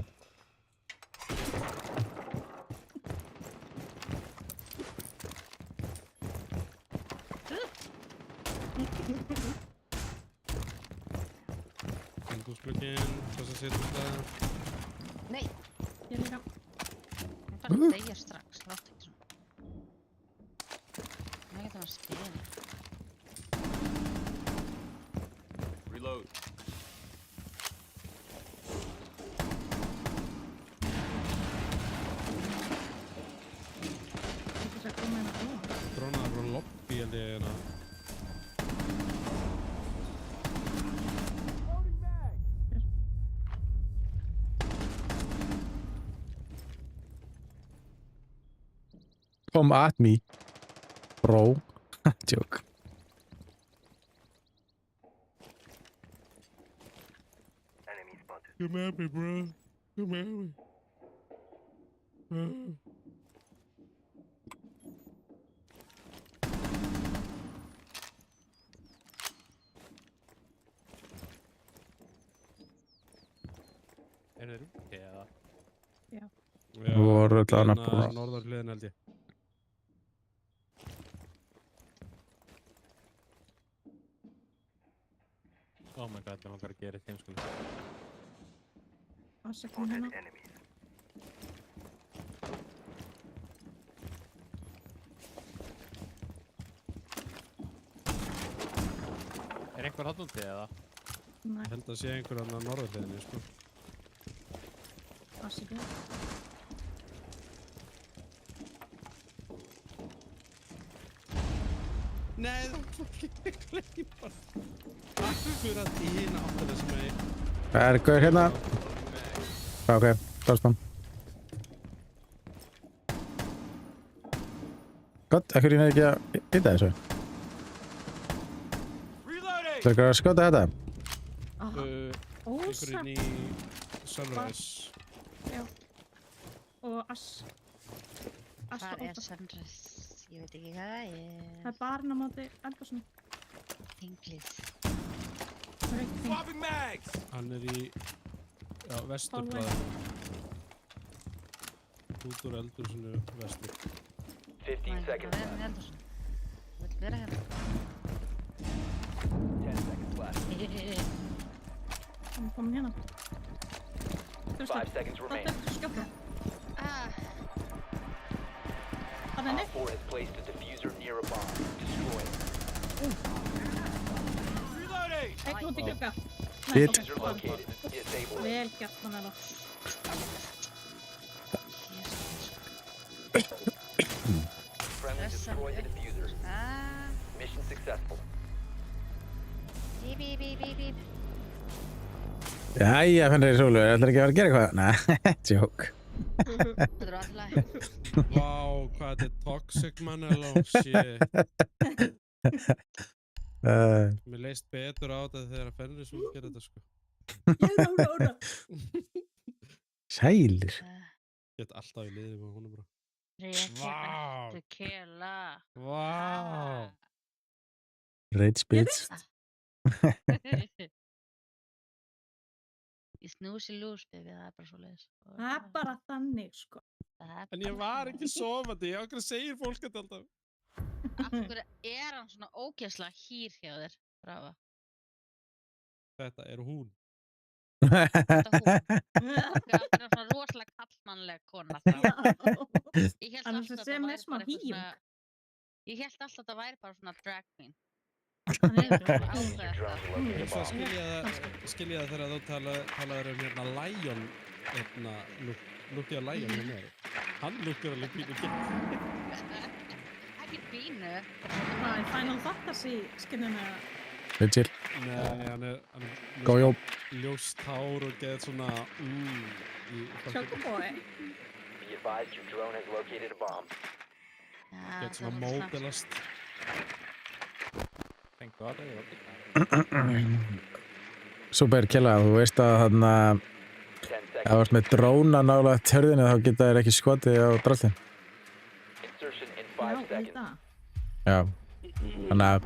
Þingúsglögginn, þess að setja það. Nei, Ég líka. hún bara deyja strax. Láttu ekki svona. Það getur maður spila. Reload. Þú ert að koma hérna búin. Drónaði frá lobby held ég hérna. Come at me, bro. Joke. Come at me, bro. Come at me. Er þeir úti eða? Já, Voru öll annað hérna búin. norðarhliðin held ég. Oh my god, það langar að gera þeim sko. Afsakið hérna. Er einhver hann úti eða? Nei, Ég held að sé einhver annar norðarhliðinni, sko. afsakið. Nei, það var ekki kleipar. Akkur að í hina áttina sem ég... Það er gaur hérna. Ok, dálspann. Gott, ekkur ég nefnir ekki að hitta þessu. Reloading! Það er ekki að skjóta þetta. Aha, Einhver ósatt. inn í Sunrise. Já. Og Ass. Ass Hvað og er Óta. Sunrise? Ég veit ekki hvað það Það er. er barinn á móti Eldgósinu. Þinglið. Það er eitt þing. Swapping mags! Hann er í... Já, vesturblaði. út úr eldhúsinu vestur. 15 seconds Það er left. eldhúsinu. Þú vilt vera hérna. 10 seconds left. Hann er komin hérna. 5 seconds remain. Þetta er skjóta. Það er Op neitt. 4 has placed a diffuser near a bomb. Destroy it. Reloading! Eitt út í glugga. Bit. Diffuser located. Disable it. Vel gert, Manella. Friendly destroy the diffuser. Mission successful. Bíp, bíp, bíp, bíp, bíp. Jæja, Fenrir Sólur, ætlar ekki að vera að gera eitthvað? Nei, joke. Þetta er alltaf læg. Vá, hvað þetta er toxic, Manello, shit. Mér leist betur á þetta þegar að Fenrir Sólur gera þetta, sko. Jóra. Sælir. Get alltaf í liði með honum, bro. Vá. Tequila. Vá. Rage bitch. Í snúsi lús, baby, það er bara svo leiðis. Það er bara þannig, sko. En ég var ekki sofandi, af hverju segir fólk þetta alltaf? Af hverju er hann svona ógeðslega hýr hjá þér, Brafa? Þetta er hún. Þetta hún. Það er svona rosalega kallmannleg kona þá. Ég hélt Annars alltaf að sem þetta er smá væri bara hýjung. svona... Ég hélt alltaf að þetta væri bara svona drag queen. Hann er Diffuser drone to locate a Svo bomb. skil ég það þegar þú talaður hérna Lion, hérna, lukkið að Lion hjá mér. Hann lukkið alveg pínu gegn. Ekki pínu. Það er Final Fantasy skinnum með Vigil. Nei, hann er Góð jól. ljóst hár og geðið svona, Chocoboy. Be advised your drone has located a bomb. geðið svona móbilast. Thank God I got Super, Kjella, þú veist að þarna 10 ef þú seconds. ert með dróna nálægt hörðinu þá geta þér ekki skotið á drallin. Insertion in Já, 5 veit seconds. það. Já. Þannig að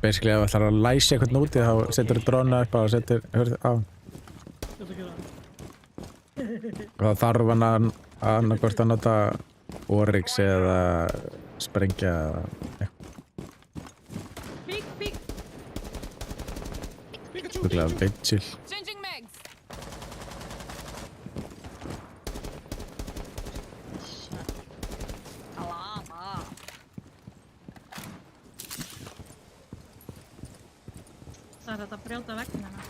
basically ef þú ætlar að læsa eitthvað úti þá setur þú dróna upp og setur hörðu á. Og þá þarf hann að annarkvort að nota Oryx eða sprengja eða eitthvað. Pík, pík. Spuglega Vigil. Changing mags. Alama. Það er þetta að brjóta veggina hérna.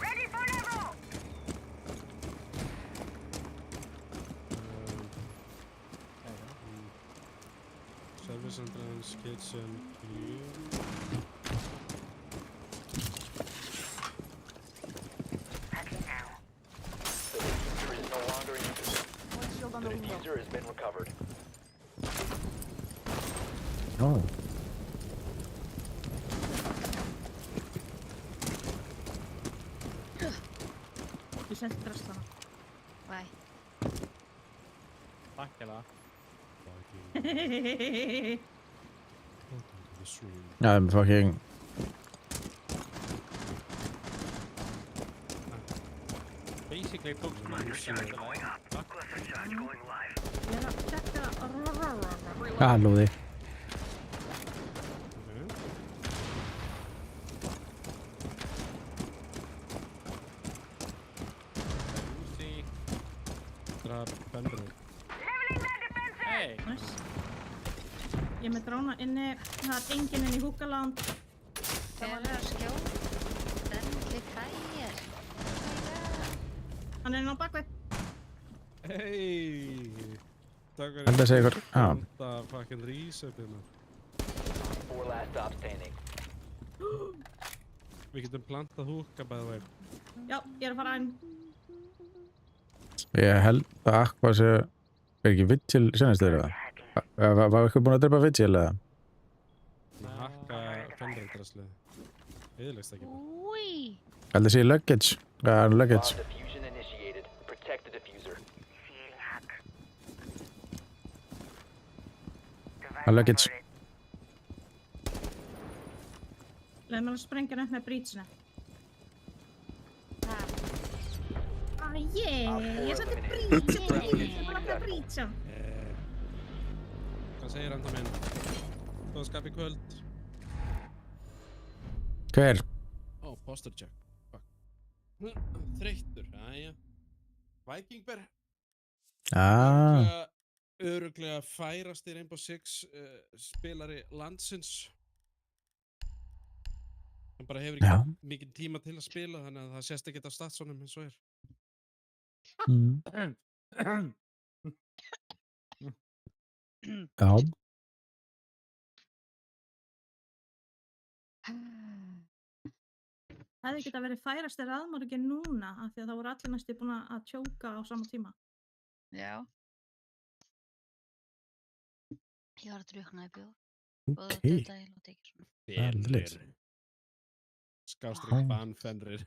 Service entrance, kitchen, The diffuser is no longer in use. The diffuser has been recovered. Ó. Ég sett drastana. Bæ. Takk hella. Já, það er með fucking Basically tók svona Ég er að tjekka galúði. Lucy. Draf Fenrir. Hey! Nice. Ég er með dróna inni, það er enginn inn í húkaland. Hver er að skjóta? Friendly fire. Hann er inn á bakvið. Hey! Takk fyrir Henda sig ykkur. Já. Þetta fucking resetinu. 4 last stop standing. Við getum plantað húka bæða veginn. Já, ég er að fara inn. Ég held að Aqua sé ekki Vigil senast þeirra það. Var eitthvað búin að drepa Vigil eða? Hakka Fenrir drasslið. Eðilegst ekki bara. Úi. Held að sé luggage. Já, luggage. Bomb diffusion initiated. Protect the diffuser. Luggage. Leðum við að sprengja hann upp með brýtsina. Ég setti brýtsa. Ég er bara að brýtsa. segir enda minn. Góða skap í kvöld. Hver? Ó, posture check. Fuck. Þreyttur, jæja. Vikingber. Örugglega færasti Rainbow Six spilari landsins. Hann bara hefur ekki mikið tíma til að spila, þannig að það sést ekki á statsunum eins og er. Já. Hefði geta verið færasti raðmorgi núna af því að það voru allir næstu búin að tjóka á sama tíma. Já. Ég var að drukna í bjór. Og Ok. þetta er lótið ekki svona. Aldrei. Skástrík Fenrir.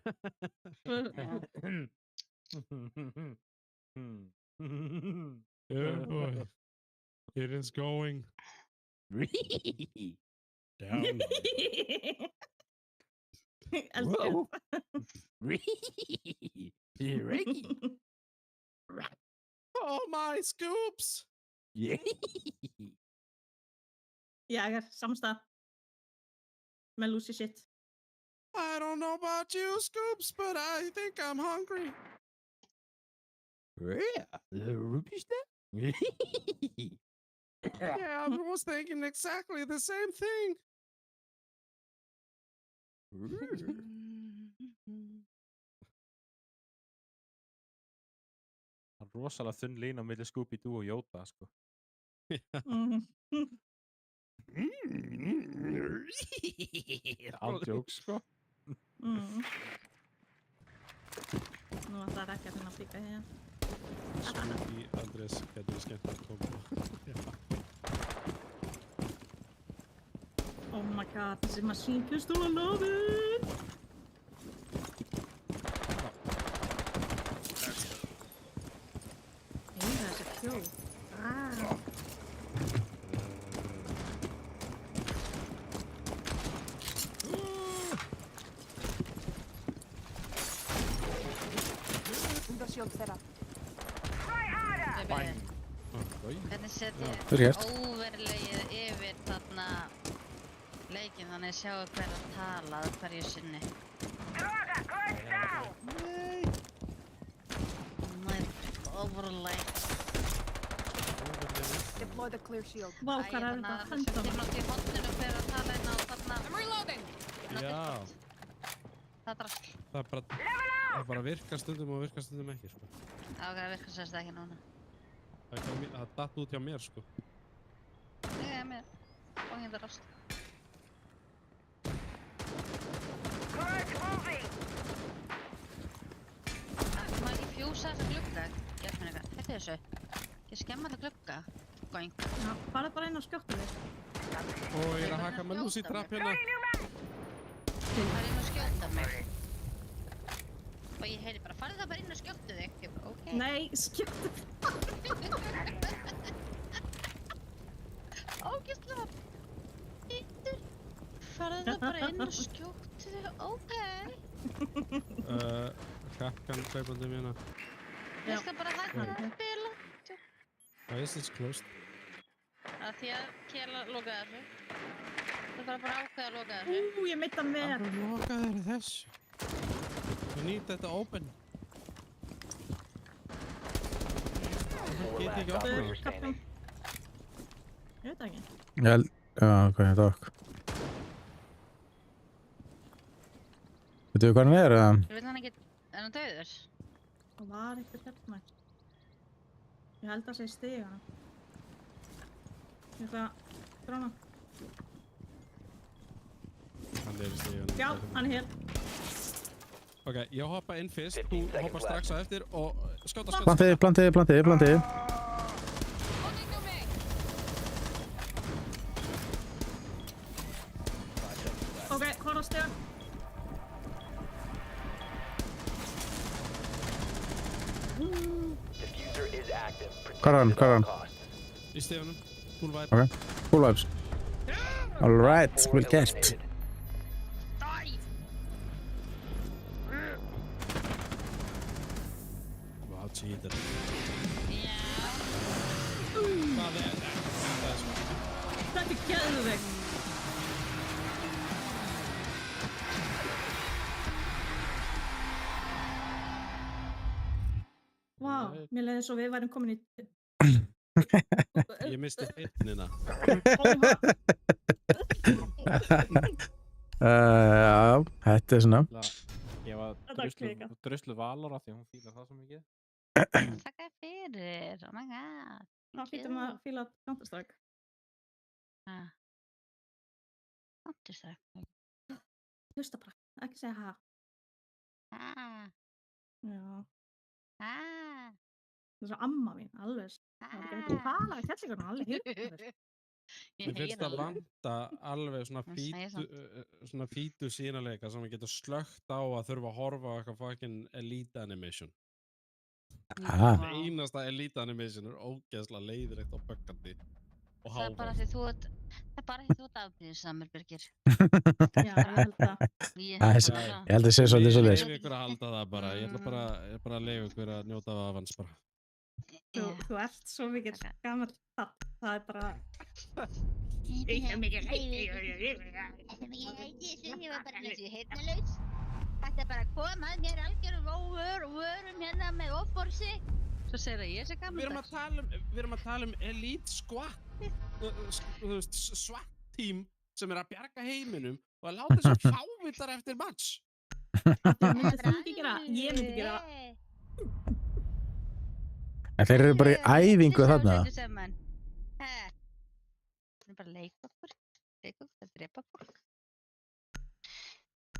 Oh boy. It is going down. Elskar. Oh my scoops! Jæger, samstað. Með Lucy shit. I don't know about you, Scoops, but I think I'm hungry. Yeah, I was thinking exactly the same thing. Það er rosalega þunn lína á milli Scooby-Doo og Yoda, sko. Ándjóks, sko. Nú ætlar ekki að finna að píka hér. Scooby, Andrés, getur við skemmt að koma. Oh my god, this is machine pistol, I love it! Hey, that's a kill. Ah. Hvernig set Vel ég gert. óverulegið yfir þarna leikinn þannig að sjáu hver að tala að hverju sinni. Overlay. Deploy the clear shield. Vá, hvað er þetta? Þessum tíma átt í hotninu hver að tala inn á þarna. I'm reloading. Já, Það drast. það bara virkar stundum og virkar stundum ekki, sko. Það virkar sérst ekki núna. Það datt út hjá mér, sko. Ég er með óhengið rast. Það má ekki fjúsa þessa glugga. Gerð mér eitthvað. Hætti þessu. Ég skemma það glugga. Going. Já, farðu bara inn og skjóttu þig. Og ég er að haka með Lucy trapp hérna. Það er inn og skjóta mig. Og ég heyri bara, farðu það bara inn og skjóttu þig. Ég bara, ok. Nei, skjóttu þig. Ógeðslega. Hittur. Farðu það bara inn og skjóttu þig. Ok. Kakkan hlaupandi mína. Ég skal bara hætta að spila. Why is this closed? Af því að Kela lokaði þessu. Það þarf bara að ákveða að loka þessu. Ég meita með. Hvað lokaði þessu? You need þetta open. Get ekki opna. Kappum. Ég veit það ekki. Hvað er þetta okk? Veitu hvað hann er? Ég veit hann ekki, er hann dauður? Það var eitthvað hérna. Ég held að segja stiga. Ég ætla að drána. Hann er í stíðan. Já, hann er hér. Ok, ég hoppa inn fyrst, þú hoppa strax á eftir og skjóta. Plantið. Ok, horfa stiga. Diffuser is active. Hvar er hann? Protected at all costs. Í stíðanum, full vibe. Ok, full vibes. Alright, vel gert. Eliminated. Wow, cheater. Já. Hvað er þetta? Þetta er geðveikt. Vá, mér leiði svo við værum komin í... Ég misti heitnina. Já, þetta er svona. Ég var Þetta er klika. druslu valur af því að hún fílar það svo mikið. Þakka fyrir, oh my god. Það hlýtur maður að fíla Counter-Strike. Counter-Strike. Hlusta bara, ekki segja ha. Já, það er svo amma mín, alveg. Það er ekki að tala við kjallinguna, alveg hýrkur. Mér finnst það vanta alveg svona fítu sýnaleika sem að geta slögt á að þurfa að horfa á eitthvað fucking Elite Animation. Það einasta Elite Animation er ógeðslega leiðilegt og böggandi og Það er bara hávært. því þú ert afbrýðisamur, Birgir. Já, ég held það. Ég Það er held svo- það. Ég held að sé svolítið Ég svoleiðis. leyfi ykkur að halda það bara, ég ætla bara að leyfa ykkur að njóta af avans bara. Þú ert svo mikill gamall papp. Það er bara... Ég er mikið ég var bara þessi heyrnalaus. Þetta er bara að koma að mér algjör vörum hérna með offorsi. Svo segir að ég sé Við erum að tala um Elite Squad, þú veist, SWAT team sem er að bjarga heiminum og að láta þess að fávitar eftir match. Það myndi þú ekki gera, ég myndi gera. En þeir eru bara í æfingu þarna. Það er bara að leika okkur, að drepa fólk.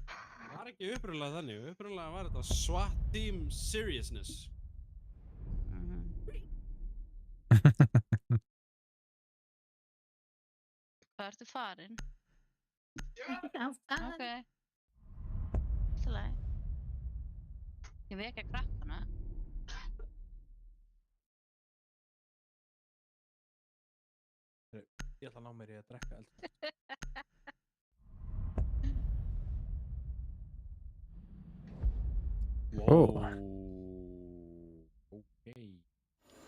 Það var ekki upprunalega þannig, upprunalega var þetta SWAT team seriousness. Hvað ertu farin? Ekki á það. Ok. Allt í lagi. Ég vekja krakkana. Ég ætla að ná mér í að drekka eld. Ó. Ok.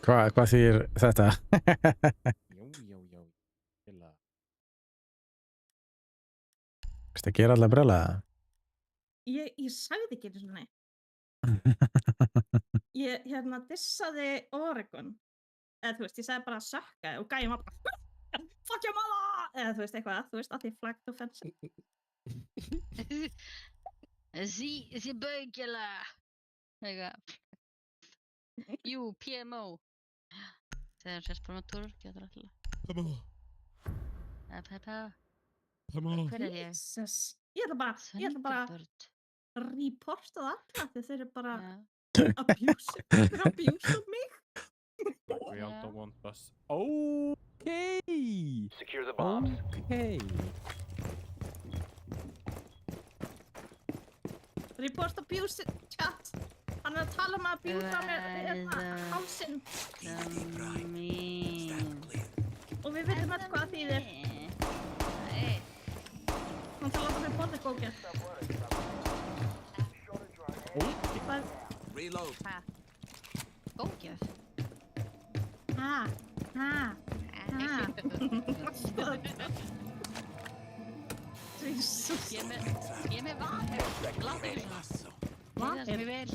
Hvað þýðir þetta? Já. Fylga. Veistu að gera allar brjálæða? Ég sagði ekki einu svona. Ég dissaði Oregon. Eða þú veist, ég sagði bara sökka og gæjum var bara fuck your mother! Eða þú veist eitthvað, þú veist, að því flagged offensive. Sí böngela. Eitthvað. Jú, PMO. Þegar sést bara með turkja alltaf. Hver er ég? Jesus. Ég ætla bara Thunderbird. reporta það alla því þeir eru bara Já. abuse mig. We all don't want us. Okay. Secure the bombs. Okay. Report abuse chat. Hann er að tala um að abjúta mér hálsinn og við veitum alltaf hvað það þýðir. Hann tala um að reporta góðgerð. Reload. Góðgjöf. Jesus. Ég er með vatn. Láttu mig svona. Gera sem ég vil.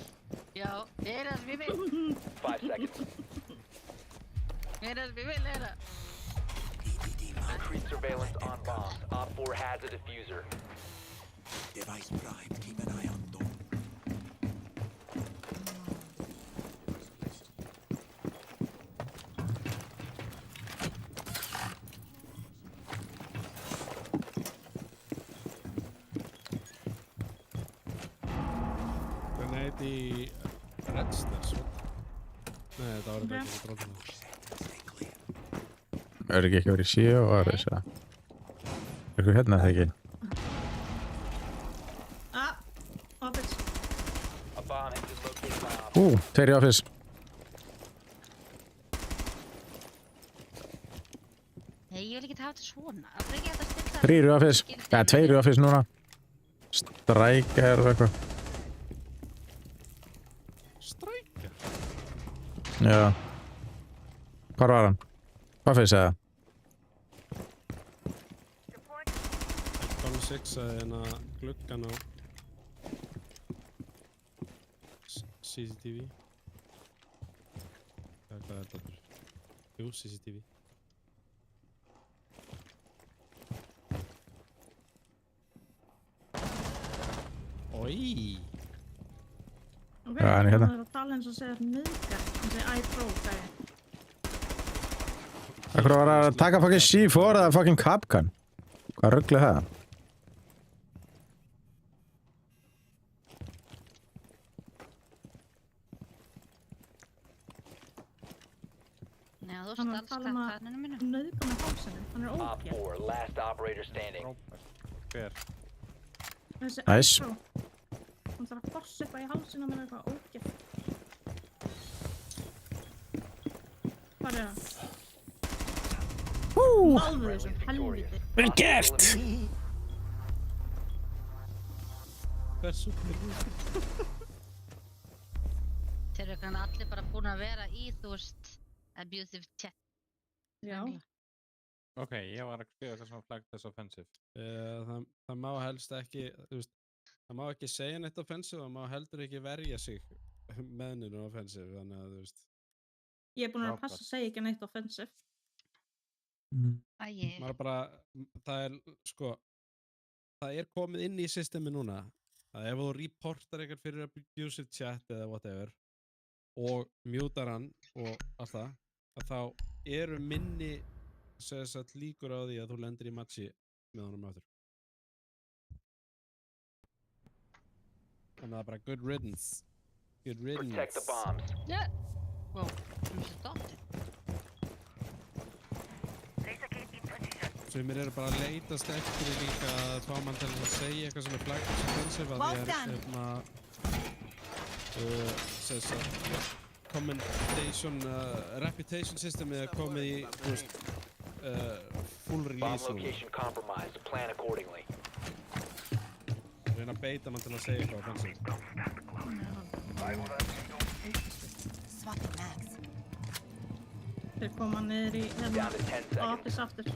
Já, gera sem ég vil. 5 seconds. Gera sem ég vil, gera. Increased surveillance on bombs. Op 4 has a diffuser. Device primed. Keep an eye on them. Hvernig heiti Redstars? Nei, þetta var þetta ekki dróðuna. Það er ekki verið síu og það er þess að... Er ykkur hérna það ekki? Office. A bomb has been located by Op. Tveir í office. Nei, ég vil ekki hafa þetta svona. Það er ekki hægt að stilla. Þrír í office. Ja, tveir í office núna. Strækjar og eitthvað. Strækjar? Já. Hvar var hann? Hvað fyrir það? Colin 6 að hérna gluggan á CCTV. Hvað er þetta? Jú, CCTV. Oi! Ok, Já, hann er hérna. Það er að tala eins og segja miðgar. Hann segir iPro, gæði. Akkur var að taka fucking C4 eða fucking Capcan? Hvað rugl er það? Nei, þú Hann var að stalst tala um að kattaninu mínu. nauðga með hálsinu. Hann er Op ógeð. 4, last operator standing. Hver? Þessi Nice. iPro. Hann þarf að fossa eitthvað í hálsinu með eitthvað ógeð. Hvað er það? Alveg þessum helviti. Vel gert! Hversu? Þeir eru kannski allir bara búin að vera í, þú veist, abusive chat. Já. Ok, ég var að skrifa eitthvað sem flagged as offensive. Það má helst ekki, þú veist, það má ekki segja neitt offensive, það má heldur ekki verja sig með neinu offensive, þannig að, þú veist, Ég er búin að Frábært. passa að segja ekki neitt offensive. Æi, maður bara, það er, sko, það er komið inn í systemi núna, að ef þú reportar eitthvað fyrir abusive chat eða whatever, og mutar hann og allt það, að þá eru minni, segja satt, líkur á því að þú lendir í matchi með honum aftur. Þannig að það er bara good riddance. Good riddance. Protect the bombs. ja. Wow, hún sé dóttir. Sumir eru bara að leitast eftir því líka að fá mann til að segja eitthvað sem er flagged as offensive að því er commendation, reputation systemið er komið í, þú veist, full Bomb release núna. location compromised. Plan accordingly. Reyna að beita mann til að segja eitthvað offensive. Þeir koma niður í hérna Down to 10 seconds. office aftur.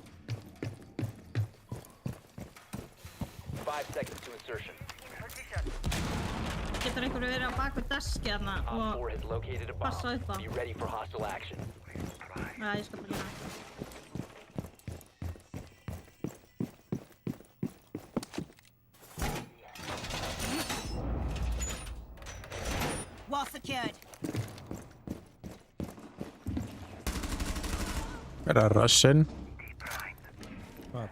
5 seconds to insertion. Getur einhverju verið á baku deski hérna Op 4 og has located a passa upp á. bomb. Be ready for hostile action. ég skal bara gera það. Wall secured. Er það Russian? Hvað?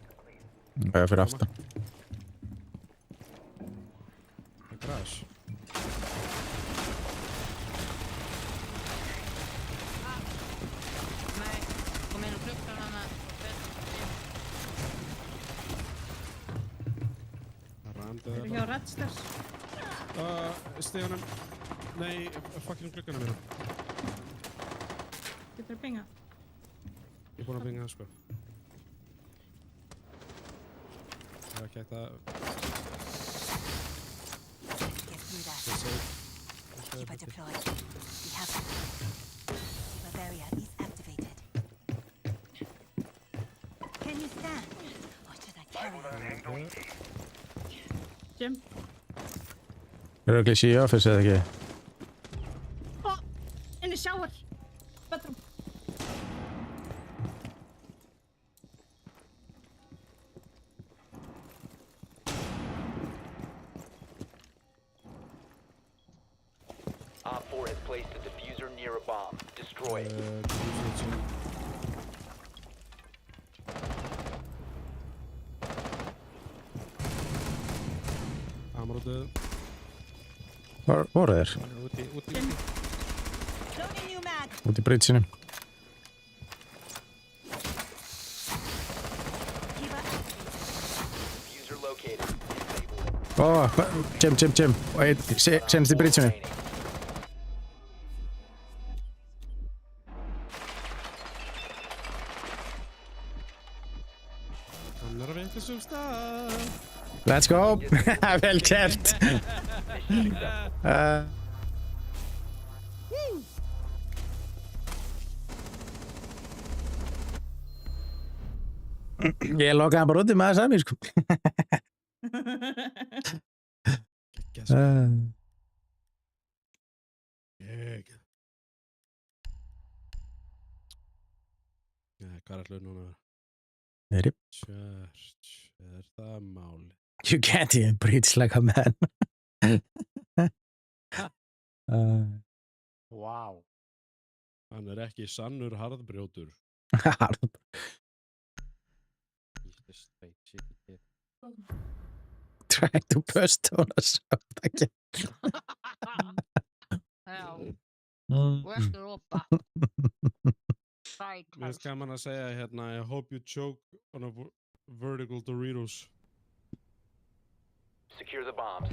Það er fyrir aftan. Það er crash. Nei, kom inn á klukkan hana og Það randið Þeir eru hjá Red Stairs. Steganum. Nei, fucking glugganum hérna. Getur pinga. Ég er búinn að binga það, sko. Það er ekki hægt að... Get through that. Ég segi... Keeper deployed. We have it. Keeper barrier is activated. Can you stand? Or should I carry you? Jim. Er það ekki í office eða ekki? Inn í shower. Bedroom. Op 4 has placed a diffuser near a bomb. Destroy it. Amrótið. Hvor voru þeir? Úti. Jim. Loading new mag. Út í bridgeinu. Keeper activated. Diffuser located. Disable it. Ó, Jim. Og einn senast í bridgeinu. Remaining. Hann er að veita sem stað. Let's go! Vel gert! Mission successful. Ég lokaði hann bara úti með það sami, sko. Geggjað, sko. Geggjað. Hvað er allir núna? Rip. Church, það máli? You can't even preach like a man. Wow. Hann er ekki sannur harðbrjótur. Jesus, fake shitty kid. Trying to burst on us. Já. Og ekki rópa. Mér finnst gaman að segja hérna, I hope you choke on a vertical Doritos. Secure the bombs.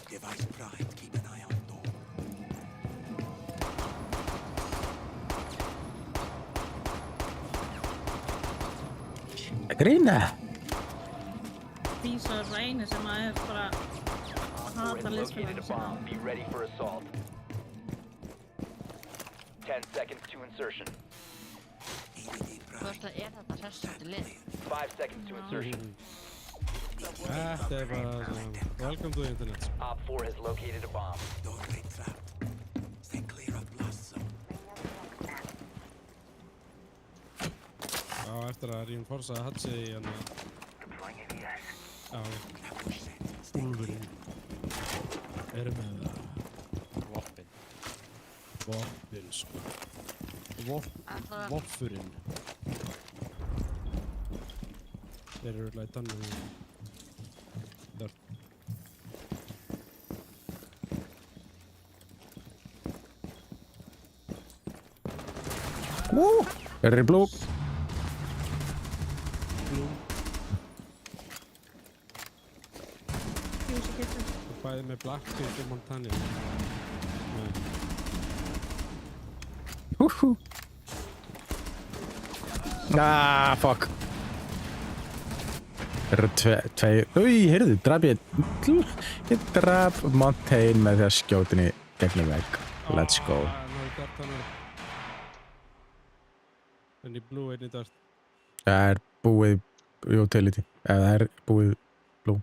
Device primed. Keep an eye on door. Grína. Dísa er eini sem er bara að Op 4 hata has located liðsfélagin a bomb. Be ready for assault. 10 seconds to insertion. EDD Þú primed. veist að þetta hressandi lið. 5 seconds to insertion. Þetta er bara welcome to the internet. Op 4 has located a bomb. Doorway trapped. Stay clear of blast zone. Já, eftir að reinforsa Hatsi í hérna. Já, Úlfurinn. Erum með það. Voppin. Voppin, sko. Voffurinn. Þeir eru örugglega í tannum. Þar. Very blue. Fuse í kitchen. Og bæði með Blackpink og Montana. Nei. Fuck. Það eru tvei... heyrðu, draf ég draf Montaigne með því að skjóta henni gegnum vegg. Let's go. Ná, dart hann er. En í blue einni dart. Það er búið utility. Eða það er búið blue.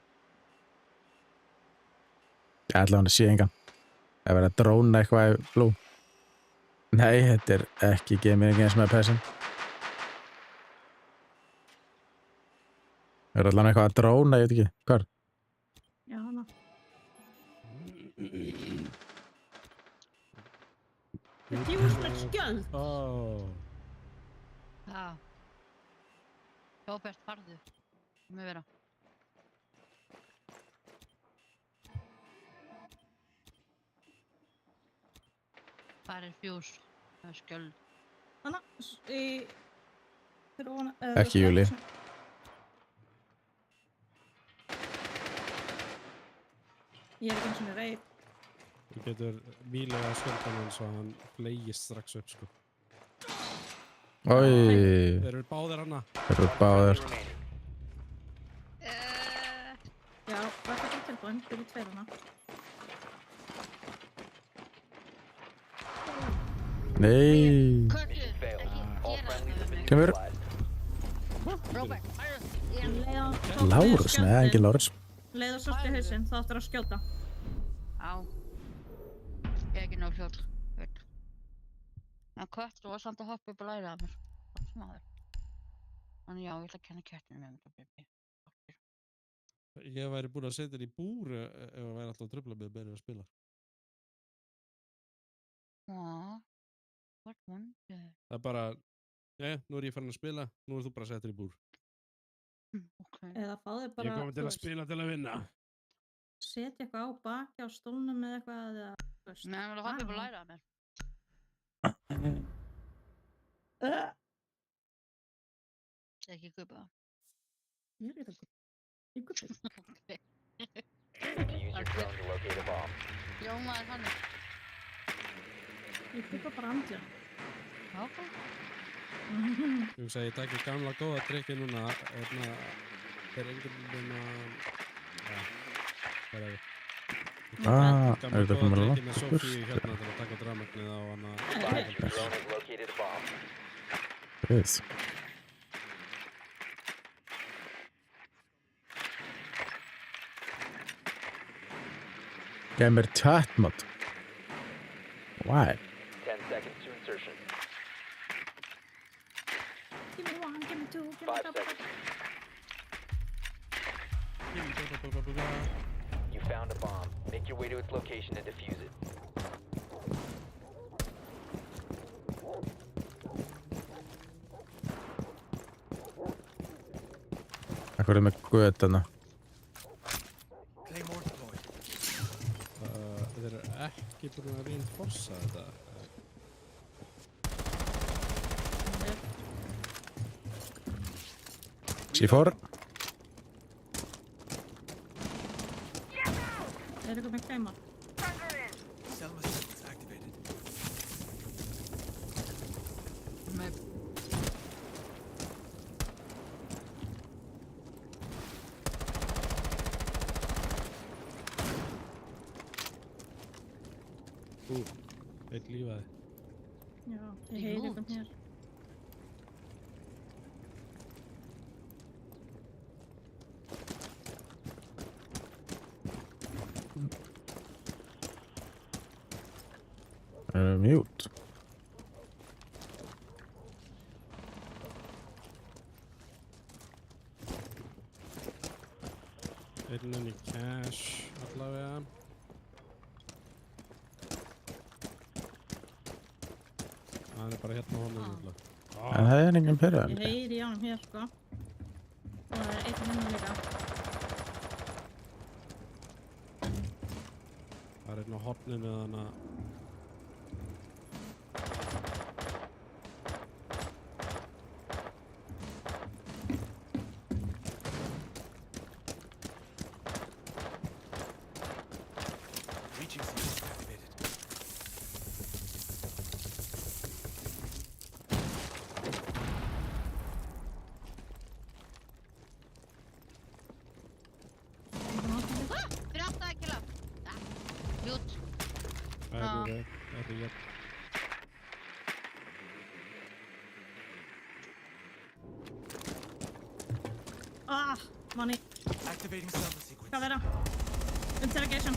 Ég ætla hann að sé engan. Það er verið að dróna eitthvað í blue. Nei, þetta er ekki gaming eins með person. Það er allan eitthvað að dróna, ég veit ekki. Hvar? Já, hana. Þetta er úrslega skjöld. Já. Hjópert farðu. Með vera. Það er fjús. Það er skjöld. Hana, fyrir ofan... Ekki Júli. Ég er ekki eins og mér reið. Þú getur mýlega skjöldan eins og hann flegist strax upp, sko. Oj. Þeir eru báðir hana. Þeir eru báðir. Já, verður ekki tilbúin. Fyrir tveir hana. Nei. Köttur, Mission failed. All friendlies have been Kemur. neutralized. Robert, hæru. Lárus, nei, ekki Lárus. Leið og sást í hausinn, þá áttur að skjóta. Á. Ég er ekki nóg fljót. En köttur var samt að hoppa upp og læra af mér. Smáður. Þannig já, ég ætla að kenna kettinu með mér. Ég væri búinn að setja henni í búr ef það væri alltaf að trufla með að spila. What wonder. Það er bara, nú er ég farin að spila, nú er þú bara að setja henni í búr. Okay. Eða fáðu bara... Ég er komin til að spila til að vinna. Setja eitthvað á baki á stólnum eða eitthvað eða... Nei, hann var að hoppa upp og læra af mér. Ekki kupa það. Ég er eitthvað. Ég kupa það. To use your drone to locate a bomb. Jómaður þannig. Ég kupa bara andja. Ok. Ég hugsa að ég takki gamla góða trikki núna, er enginn ja, hvað er Er þetta komið góða langt trikið með Sofíu hérna til að taka út rafmagnið á hana. Advise your drone has located a bomb. Yes. Gef mér chat mod. Why? 10 seconds to insertion. Give me one, give me two, give me 5 double. seconds. You found a bomb. Make your way to its location and defuse it. Akkur með götana. Claymore deployed. Þeir eru ekki búin að reinforsa þetta. C4. Er eitthvað með kleima? Selma systems activated. Eitt lífaði. Já, ég heyri eitthvað hér. Mute. Einn í cash allavega. Hann er bara hérna á honum allavega. En það er enginn pyrrað. Ég heyri í ánum hér, sko. Og það er einn hérna líka. Það er einn á horninu hana. Reaching systems activated. Fyrir átta ekki lág. Mjút. Það er rétt. Manni, Activating Selma sequence. hvað vera? Interrogation.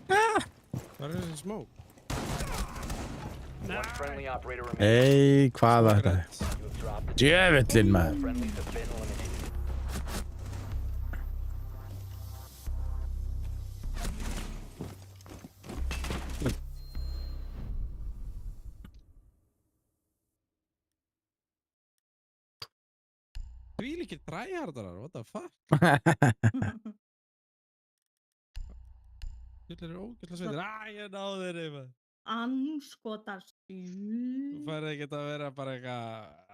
Hvað er þessi smók? One friendly operator remaining. Ei, hvað var þetta? You have dropped the Djöfullinn maður. friendlies have been eliminated. Því líkir tryhardarar, what the fuck? Þetta eru ógætla sveitir. Ég náði þér eitthvað. Anskotast. Þú færði ekki að vera bara eitthvað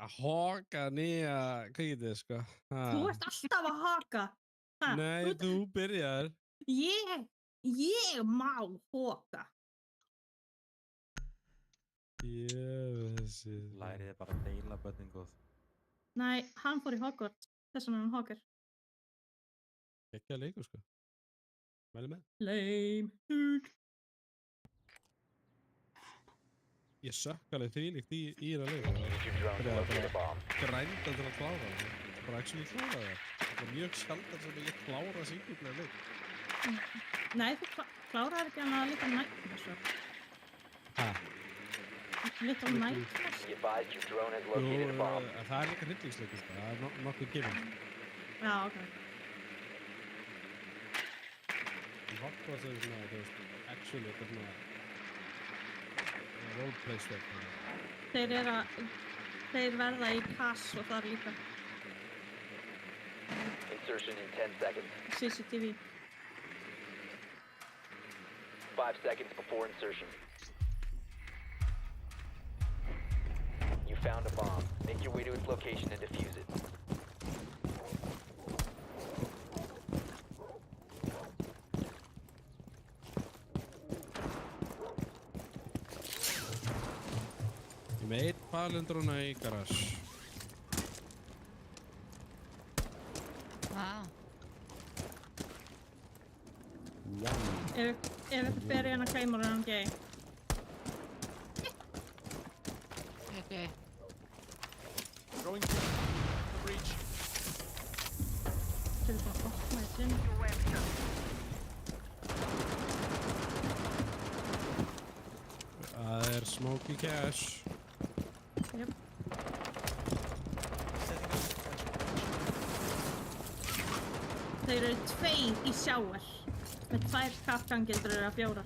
að hoka nýja kveikið, sko. Þú ert alltaf að haka. Ha, Nei, þú byrjar. Ég má hoka. Þessi. Læriði bara að deila börnin góð. Nei, hann fór í Hogwarts. Þess vegna er hann hokar. Ekki að leiku, sko. Mæli með. Lame. Ég sökk alveg þvílíkt í þetta leiku. Use your drone to locate a bomb. Grænda til að klára það. Bara actually klára það. Það er mjög sjaldan sem ég klára singleplayer leik. Nei, þú kláraði ekki hann að líka Nightmare, svo. Hæ? Little Nightmares. Be advised your drone has located a bomb. Það er líka hryllingsleikur, sko. Það er nokkuð gefinn. Já, ok. En Hogwarts er svona, þú veist, actually, þetta er svona roleplay stöð. Þeir verða í kass og þar líka. Insertion in 10 seconds. CCTV. 5 seconds before insertion. You found a bomb. Make your way to its location and defuse it. með 1 palindrona í garage. Vá. Ef ykkur fer í hana Claymore hann gay. Okay. Going to the breach. Til að opna þetta inn. Það smoky cash. Jep. Þeir eru 2 í sjáar. Með 2 kapgangildur af 4.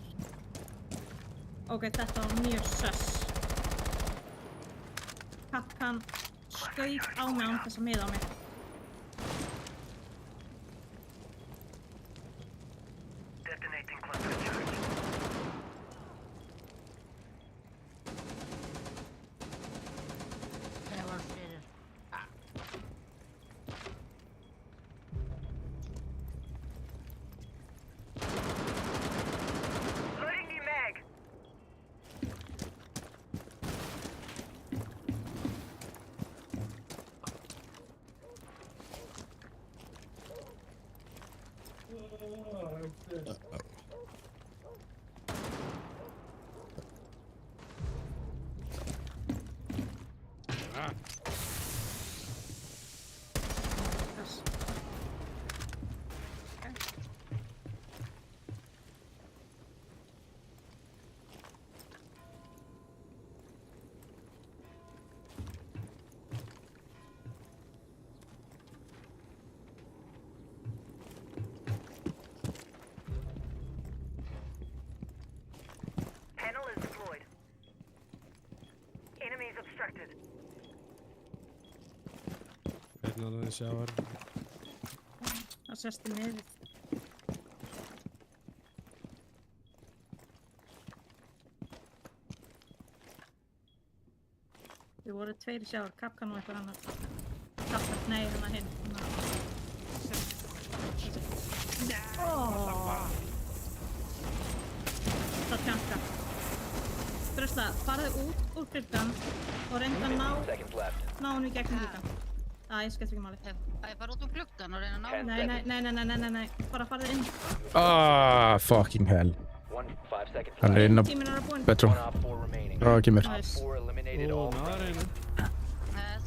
Ok, þetta var mjög söss. Kapkan skaut á mig án þess að miða á mig. Það var fyrir. Þess. Panel is deployed. Enemies obstructed. Einn annan sjávar. Það sést í miðið. Þið voru 2 í sjáar, Kapkan og eitthvað annar. Kapkan, nei, hérna hinn. Það tjanka. Drösla, farðu út úr gluggan og reynda að ná hann í gegnum gluggan. Ég skemmt ekki máli. Það fara út úr gluggan og reyna að ná. Nei. Bara farðu inn. Fucking hell. Hann inn á Tíminn er að búinn. bedroom. Ekki mér. Nice. Ó, maður einu. Yes.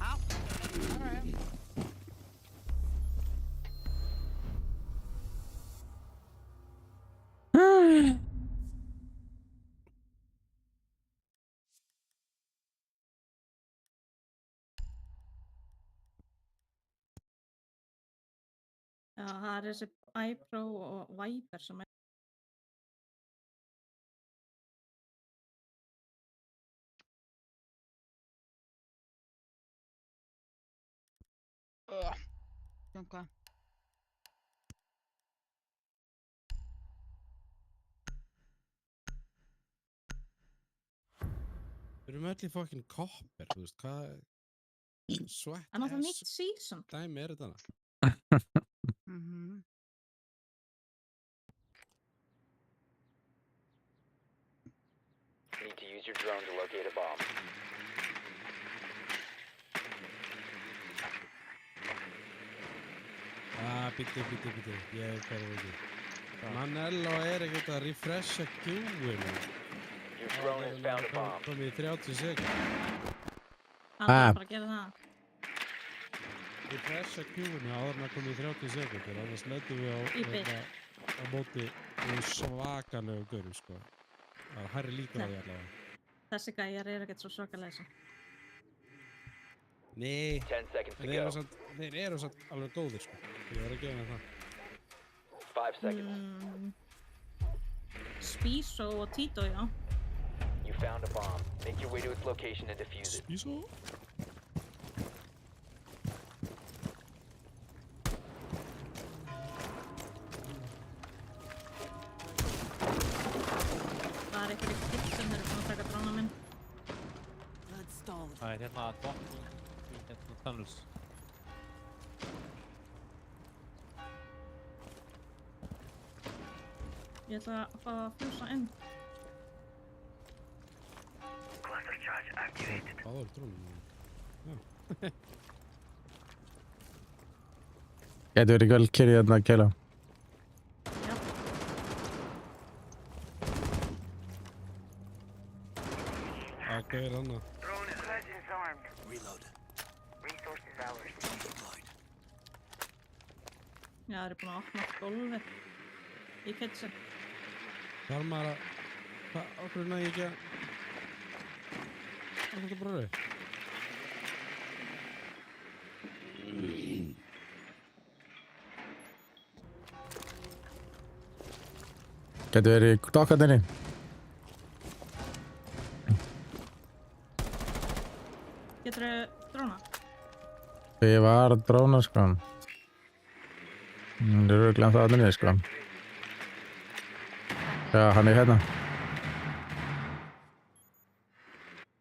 Á. Alright. Já, það er þessi iPro og Viper sem er. Hvað? Við erum öll í fucking copper, þú veist, hvað... Sweat Það er náttúrulega ass nýtt season. dæmi er þetta? Need to use your drone to locate a bomb. Bíddu, ég hverju ekki. Manello er ekkert að refresha queueinu. Your drone has found a bomb. Komið í 30 sekund. Það er bara að gera það. Refresha queueinu áður en að komið í 30 sekundur. Annars letum við Í bit. á móti svakalegu görum, sko. Það er hærri líkur á því allavega. Þessi gæjar eru ekkert svo svakalega þessu. Nei, 10 seconds to þeir go. eru samt alveg góðir, sko. Ég var að gefa það. 5 seconds. Spiso og Tito, já. You found a bomb. Make your way to its location and defuse it. Spíso? Það er eitthvað í kitt sem eru búin að taka drána minn. Blood stalled. Það er hérna botn í hérna tunnels. Ég ætla að fá að fljúsa inn. báður drónum. Já. Gæti verið vel kyrrið þarna að kæla. Það gauðir hana. Reload. Deployed. Já, það er búin að opna gólfið í kitchen. Þar maður að... Hvað, okkur næg ekki að... Það er þetta bara rauð. Gæti verið dokkandinni. Geturðu dróna? Ég var að dróna, sko. Það er örugglega það allir niður, sko. Já, hann er hérna.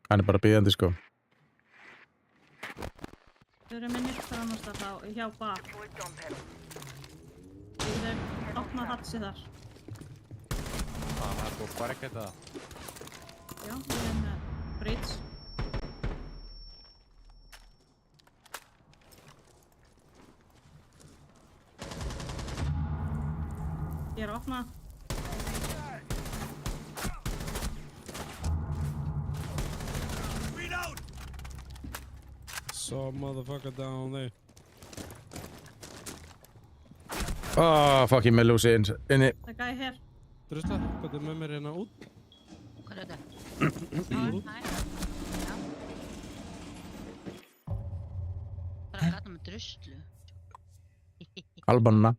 Hann er bara bíðandi, sko. Þau eru með nýtt framast að þá hjá bar. Þau eru opnað hatsi þar. Það er búið bara ekkert að... Já, við erum með bridge. Ég er að opna. Reload! Saw motherfucker down there. Fuck, ég með lúsi inni. Það er gæði hér. Drusla, hvað er með mér hérna út? Hvað er þetta? Hæ? Já. Bara gata með druslu. Albanna.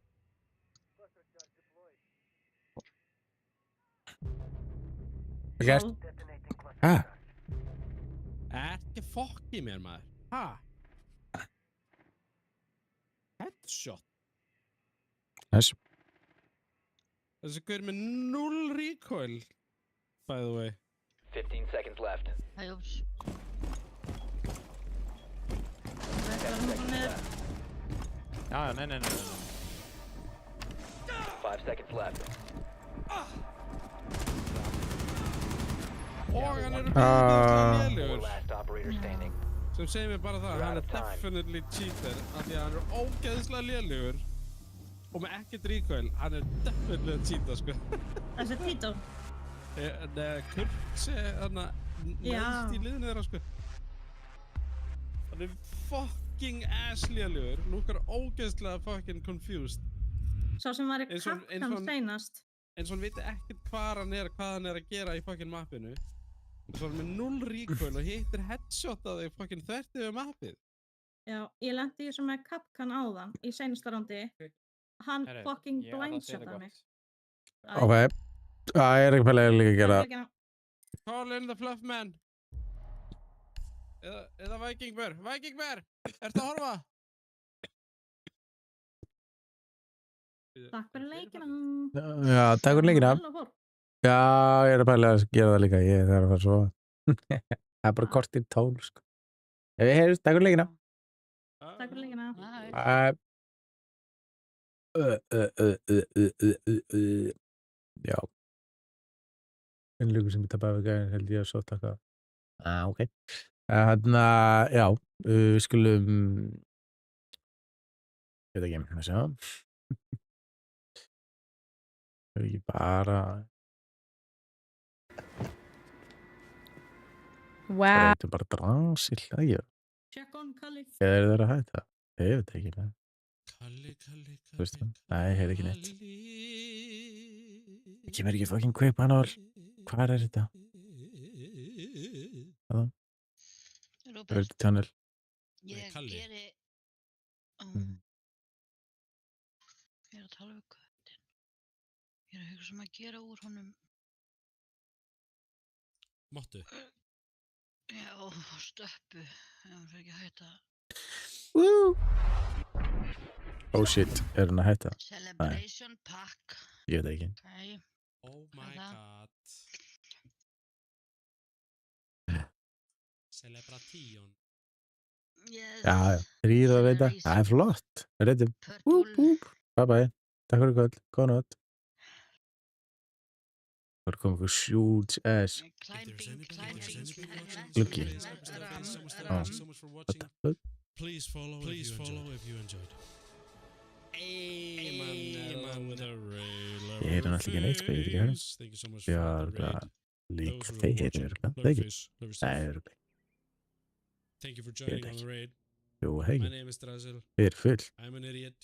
Gert. Hæ? Ekki fokk í mér, maður. Ha? Headshot. Næs. Þessi gaur með 0 recoil, by the way. 15 seconds left. Hæ, úps. Það er hún niður. Já, nei. 5 seconds left. Og hann er Ah. lélugur. Last operator standing. Sem segir mér bara það, You're hann out er of time. definitely cheater af því að hann er ógeðslega lélugur og með ekkert recoil, hann er definitely að cheata, sko. Þessi Tito. Nei, Kurtz er hann neðst í liðinu þeirra, sko. Hann er fucking ass lélugur, lúkar ógeðslega fucking confused. Sá sem var í Eins og- eins kapkan og- seinast. Eins og hann veit ekkert hvað hann er að gera í fucking mappinu. Svo hann er með 0 recoil og hittir headshot að þig fucking þvert yfir mappið. Já, ég lendi í þessu með kapkan áðan í seinasta rándi. Hann Herru, fucking ég ætla að segja blindshotaði þér mig. gott. Ok. Það er ekki pælega líka að gera. Call in the fluff man. Eða Viking Bear. Viking Bear! Ertu að horfa? Takk fyrir leikina. Já, takk fyrir leikina. Vel og fór. Já, ég er að pælega að gera það líka. Ég þarf að fara svo. Það er bara kortir 12, sko. Ef við heyrjumst, takk fyrir leikina. Takk fyrir leikina. Hæ. Já. En líka sem ég tapaði við gæðin held ég að svo taka. Ok. Þannig að, já, við skulum, ég veit ekki, að sjá. Það er ekki bara, það er bara drasi hlægja. Check on Kalli. Eða er það að hætta? Ég veit ekki, nei. Kalli. Þú veist það? Nei, ég heyri ekki neitt. Það kemur ekki fucking quick manual. Hvað er þetta? Það er Róbert, þetta channel. ég Kalli. geri... Mm. Ég er að tala við köttin. Ég er að hugsa að gera úr honum... Mottu. Já, stöppu. Ef hann fyrir ekki að hætta. Oh shit, er hann að hætta? Celebration pack. Ég veit ekki. Ok. Oh my Hvað er það? god. Celebration. Yes. Já, já, þrýr að veita. Það er flott. Reytum. Purple. Bye bye. Takk fyrir kvöld. Góða nótt. Það er komið eitthvað huge ass gluggi. What the fuck? Please follow if you enjoyed. Hey, man, with a rail. Ég heyri náttúrulega ekki neitt, sko, ég veit ekki hérna. Thank you so much Já, for the það raid. líka Those who þeir are watching, eru það ekki? Leatherface, Það eru ekki. thank you for joining on ekki. the raid. Jú, My hegi, name is Drazel. þeir full. I'm an idiot.